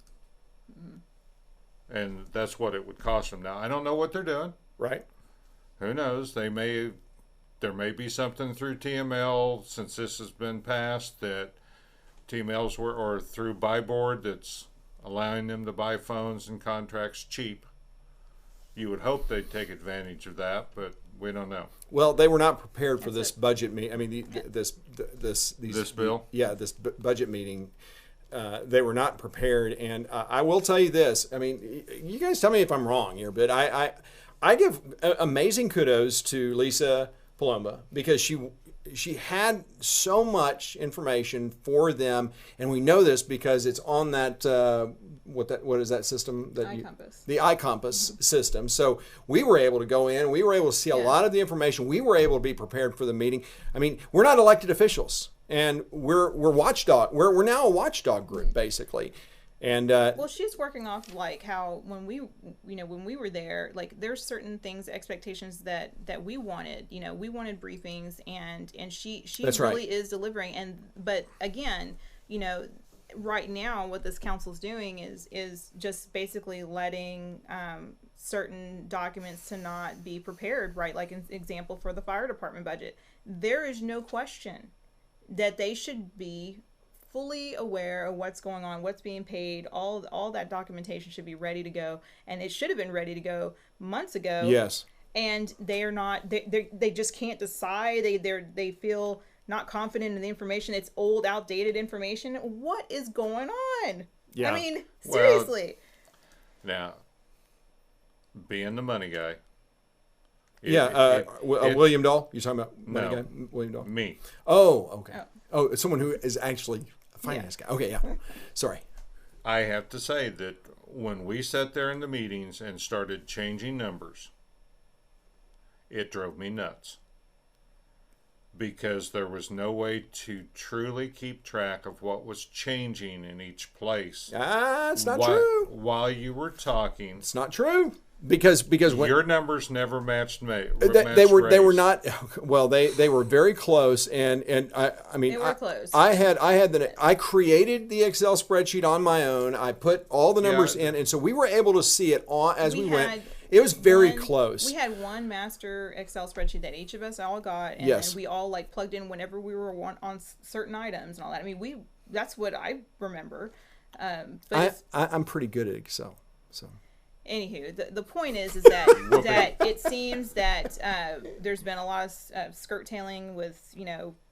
And that's what it would cost them. Now, I don't know what they're doing. Right. Who knows? There may be something through TML since this has been passed that TML's or through Buy Board that's allowing them to buy phones and contracts cheap. You would hope they'd take advantage of that, but we don't know. Well, they were not prepared for this budget meeting. I mean, this bill? Yeah, this budget meeting. They were not prepared, and I will tell you this. I mean, you guys tell me if I'm wrong here, but I give amazing kudos to Lisa Paloma because she had so much information for them, and we know this because it's on that what is that system that iCompass. The iCompass system. So we were able to go in, we were able to see a lot of the information. We were able to be prepared for the meeting. I mean, we're not elected officials, and we're watchdog. We're now a watchdog group basically. And well, she's working off like how when we were there, like there's certain things, expectations that we wanted. We wanted briefings, and she That's really right. is delivering. But again, right now what this council's doing is just basically letting certain documents to not be prepared, right? Like an example for the fire department budget, there is no question that they should be fully aware of what's going on, what's being paid, all that documentation should be ready to go, and it should have been ready to go months ago. Yes. And they are not. They just can't decide. They feel not confident in the information. It's old, outdated information. What is going on? Yeah. I mean, seriously. Now, being the money guy. William Dahl. You're talking about money guy, William Dahl. Me. Oh, okay. Oh, someone who is actually a finance guy. Okay, yeah. Sorry. I have to say that when we sat there in the meetings and started changing numbers, it drove me nuts. Because there was no way to truly keep track of what was changing in each place. It's not true. While you were talking. It's not true. Because when your numbers never matched me. They were not. Well, they were very close, and I mean they were close. I created the Excel spreadsheet on my own. I put all the numbers in, and so we were able to see it as we went. It was very close. We had one master Excel spreadsheet that each of us all got, and yes. we all like plugged in whenever we were on certain items and all that. I mean, that's what I remember. But I'm pretty good at Excel, so. Anywho, the point is that that it seems that there's been a lot of skirt tailing with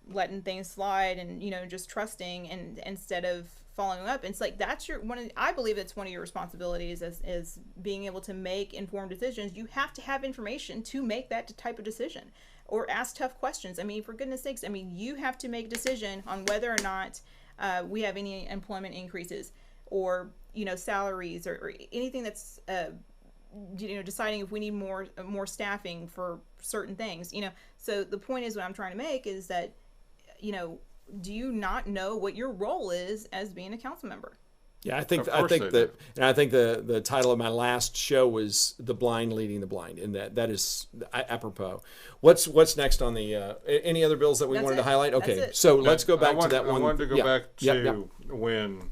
letting things slide and just trusting and instead of following up. And it's like that's I believe it's one of your responsibilities as being able to make informed decisions. You have to have information to make that type of decision or ask tough questions. I mean, for goodness sakes, I mean you have to make a decision on whether or not we have any employment increases or salaries or anything that's deciding if we need more staffing for certain things. So the point is what I'm trying to make is that do you not know what your role is as being a council member? Yeah, I think the title of my last show was "The Blind Leading the Blind," and that is apropos. What's next on the any other bills that we wanted to highlight? Okay, so let's go back to that one. I wanted to go back to when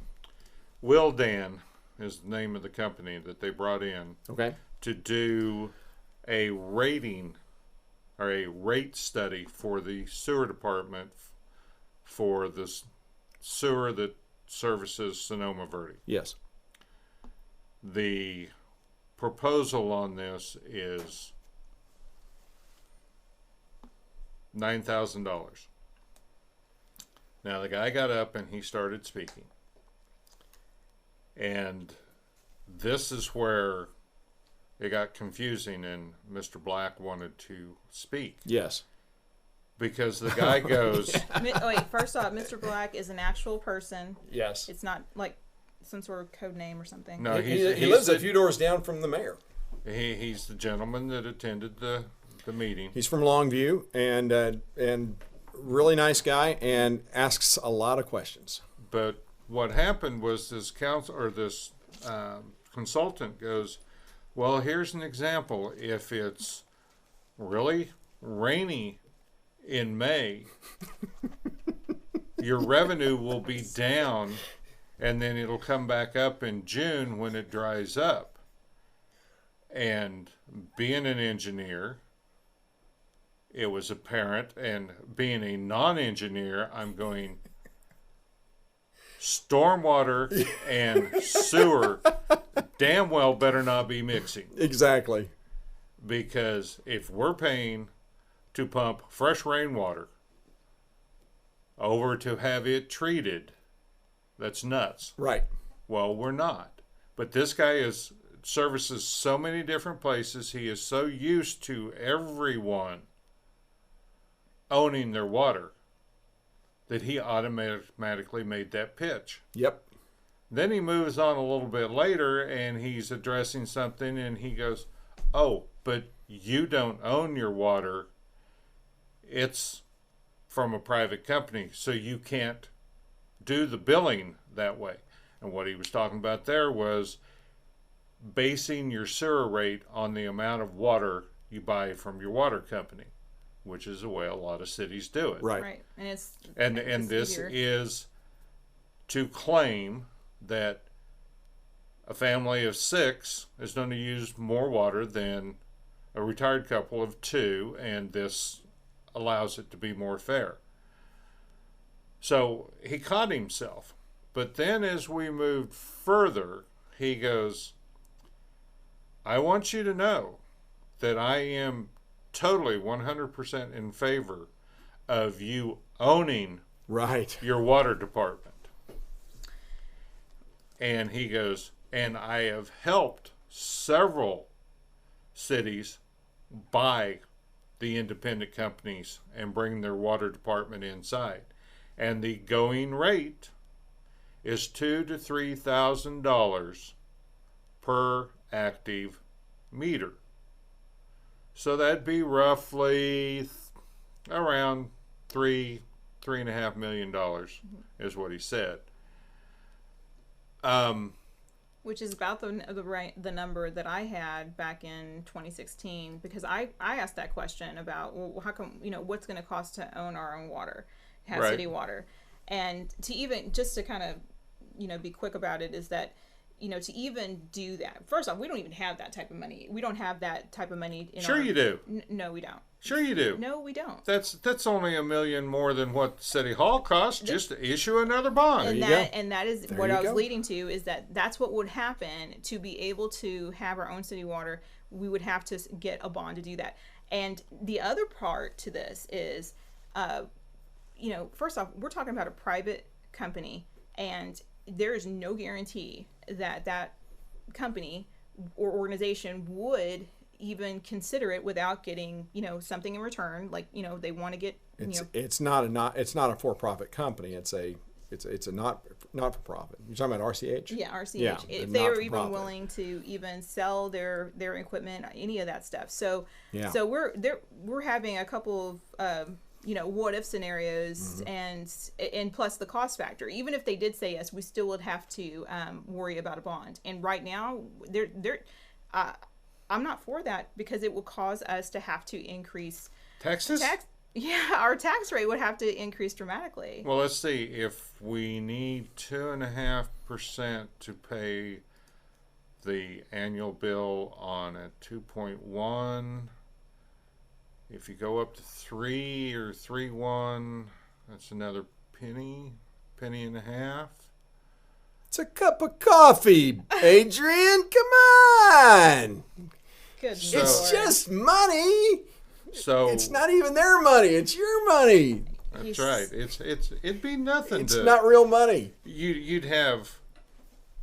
Will Dan is the name of the company that they brought in to do a rating or a rate study for the sewer department for the sewer that services Sonoma Verde. Yes. The proposal on this is $9,000. Now the guy got up and he started speaking. And this is where it got confusing and Mr. Black wanted to speak. Yes. Because the guy goes... Wait, first off, Mr. Black is an actual person. Yes. It's not like some sort of code name or something. No, he lives a few doors down from the mayor. He's the gentleman that attended the meeting. He's from Longview and really nice guy and asks a lot of questions. But what happened was this consultant goes, well, here's an example. If it's really rainy in May, your revenue will be down, and then it'll come back up in June when it dries up. And being an engineer, it was apparent, and being a non-engineer, I'm going, stormwater and sewer damn well better not be mixing. Exactly. Because if we're paying to pump fresh rainwater over to have it treated, that's nuts. Right. Well, we're not. But this guy services so many different places. He is so used to everyone owning their water that he automatically made that pitch. Yep. Then he moves on a little bit later and he's addressing something and he goes, oh, but you don't own your water. It's from a private company, so you can't do the billing that way. And what he was talking about there was basing your sewer rate on the amount of water you buy from your water company, which is the way a lot of cities do it. Right. Right. And it's And this easier. is to claim that a family of 6 is going to use more water than a retired couple of 2, and this allows it to be more fair. So he caught himself. But then as we moved further, he goes, I want you to know that I am totally 100% in favor of you owning Right. your water department. And he goes, and I have helped several cities buy the independent companies and bring their water department inside. And the going rate is $2,000 to $3,000 per active meter. So that'd be roughly around $3.5 million is what he said. Which is about the number that I had back in 2016, because I asked that question about, well, how come, what's going to cost to own our own water, have Right. city water, and to even just to kind of be quick about it is that to even do that, first off, we don't even have that type of money. We don't have that type of money in Sure you do. No, we don't. Sure you do. No, we don't. That's only $1 million more than what City Hall costs just to issue another bond. And that is There what you I was go. leading to, is that's what would happen to be able to have our own city water. We would have to get a bond to do that. And the other part to this is, first off, we're talking about a private company, and there is no guarantee that that company or organization would even consider it without getting something in return. Like they want to get It's not a for-profit company. It's a not-for-profit. You're talking about RCH? Yeah, RCH. Yeah, If they're they are even not-for-profit. willing to even sell their equipment, any of that stuff. So Yeah. so we're having a couple of what if scenarios, and plus the cost factor. Even if they did say yes, we still would have to worry about a bond. And right now, I'm not for that, because it will cause us to have to increase Texas? our tax rate would have to increase dramatically. Well, let's see. If we need 2.5% to pay the annual bill on a 2.1, if you go up to 3 or 3.1, that's another penny and a half. It's a cup of coffee, Adrienne. Come on. Good It's Lord. just money. So It's not even their money. It's your money. that's right. It'd be nothing. It's not real money. You'd have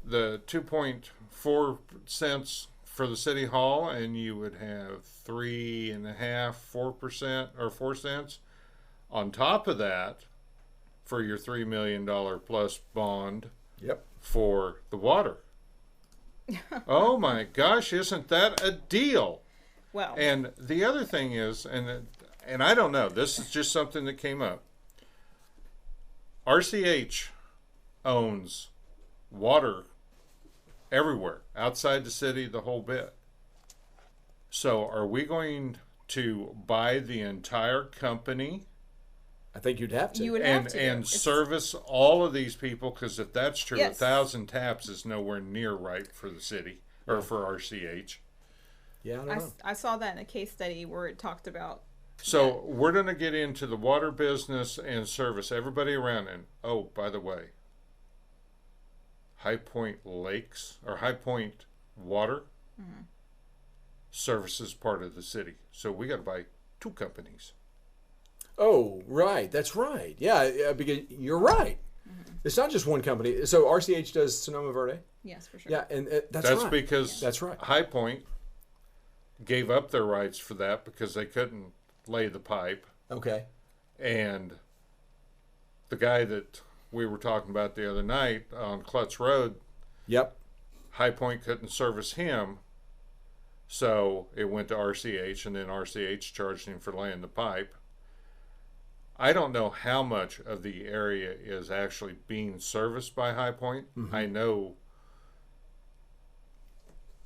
the 2.4 cents for the city hall, and you would have 3.5%, 4% or 4 cents on top of that for your $3 million plus bond Yep. for the water. Oh my gosh, isn't that a deal? Well, And the other thing is, and I don't know, this is just something that came up. RCH owns water everywhere, outside the city, the whole bit. So are we going to buy the entire company I think you'd have to. you would have and to. and It's- service all of these people? Because if that's true, Yes. 1,000 taps is nowhere near right for the city or for RCH. Yeah, I don't know. I saw that in a case study where it talked about. So we're going to get into the water business and service everybody around. And oh, by the way, High Point Lakes or High Point Water services part of the city. So we got to buy 2 companies. Oh, right. That's right. Yeah, because you're right. It's not just one company. So RCH does Sonoma Verde. Yes, for sure. Yeah, and that's That's right. because That's right. High Point gave up their rights for that because they couldn't lay the pipe. Okay. And the guy that we were talking about the other night on Klutz Road, Yep. High Point couldn't service him, so it went to RCH, and then RCH charged him for laying the pipe. I don't know how much of the area is actually being serviced by High Point. I know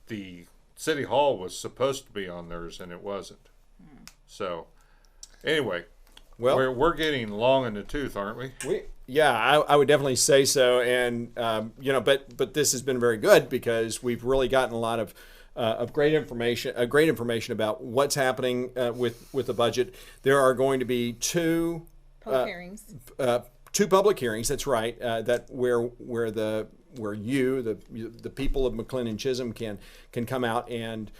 the City Hall was supposed to be on theirs, and it wasn't. So, anyway, Well, we're getting long in the tooth, aren't we? I would definitely say so, and but this has been very good because we've really gotten a lot of great information, about what's happening with the budget. There are going to be two Public hearings. two public hearings. That's right. That where you, the people of McLennan Chisholm can come out and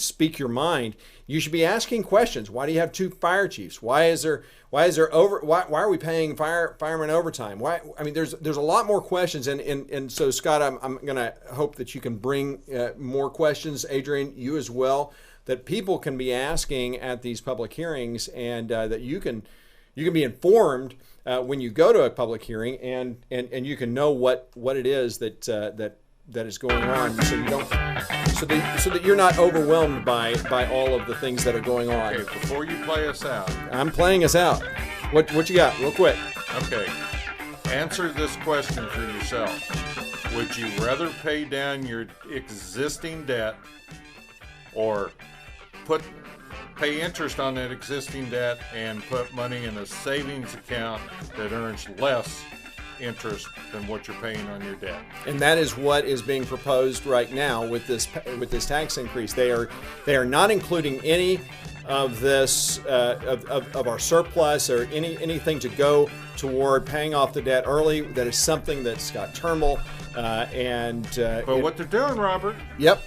speak your mind. You should be asking questions. Why do you have 2 fire chiefs? Why are we paying firemen overtime? Why? I mean, there's a lot more questions, and so Scott, I'm gonna hope that you can bring more questions. Adrienne, you as well, that people can be asking at these public hearings, and that you can be informed when you go to a public hearing, and you can know what it is that is going on, so you don't, so that you're not overwhelmed by all of the things that are going on. Okay, before you play us out, I'm playing us out. What you got, real quick? okay, answer this question for yourself. Would you rather pay down your existing debt or pay interest on that existing debt and put money in a savings account that earns less interest than what you're paying on your debt? And that is what is being proposed right now with this tax increase. They are not including any of this of our surplus or anything to go toward paying off the debt early. That is something that Scott Turnbull But what they're doing, Robert, Yep.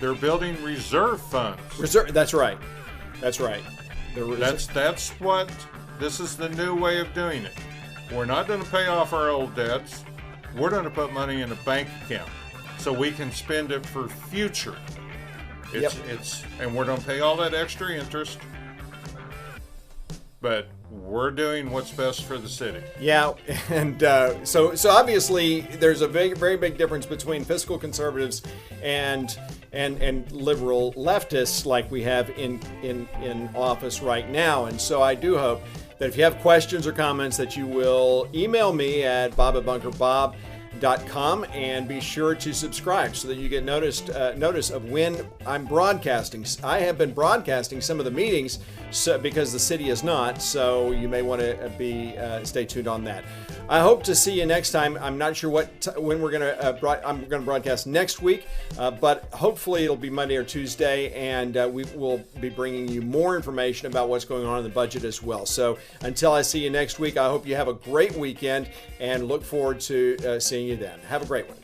they're building reserve funds. Reserve. That's right. That's right. That's what, this is the new way of doing it. We're not going to pay off our old debts. We're going to put money in a bank account so we can spend it for future. And we're going to pay all that extra interest, but we're doing what's best for the city. Yeah, and so obviously there's a very big difference between fiscal conservatives and liberal leftists like we have in office right now. And so I do hope that if you have questions or comments that you will email me at bob@bunkerbob.com, and be sure to subscribe so that you get notice of when I'm broadcasting. I have been broadcasting some of the meetings because the city is not, so you may want to stay tuned on that. I hope to see you next time. I'm not sure when we're going to I'm going to broadcast next week, but hopefully it'll be Monday or Tuesday, and we will be bringing you more information about what's going on in the budget as well. So until I see you next week, I hope you have a great weekend and look forward to seeing seeing you then. Have a great one.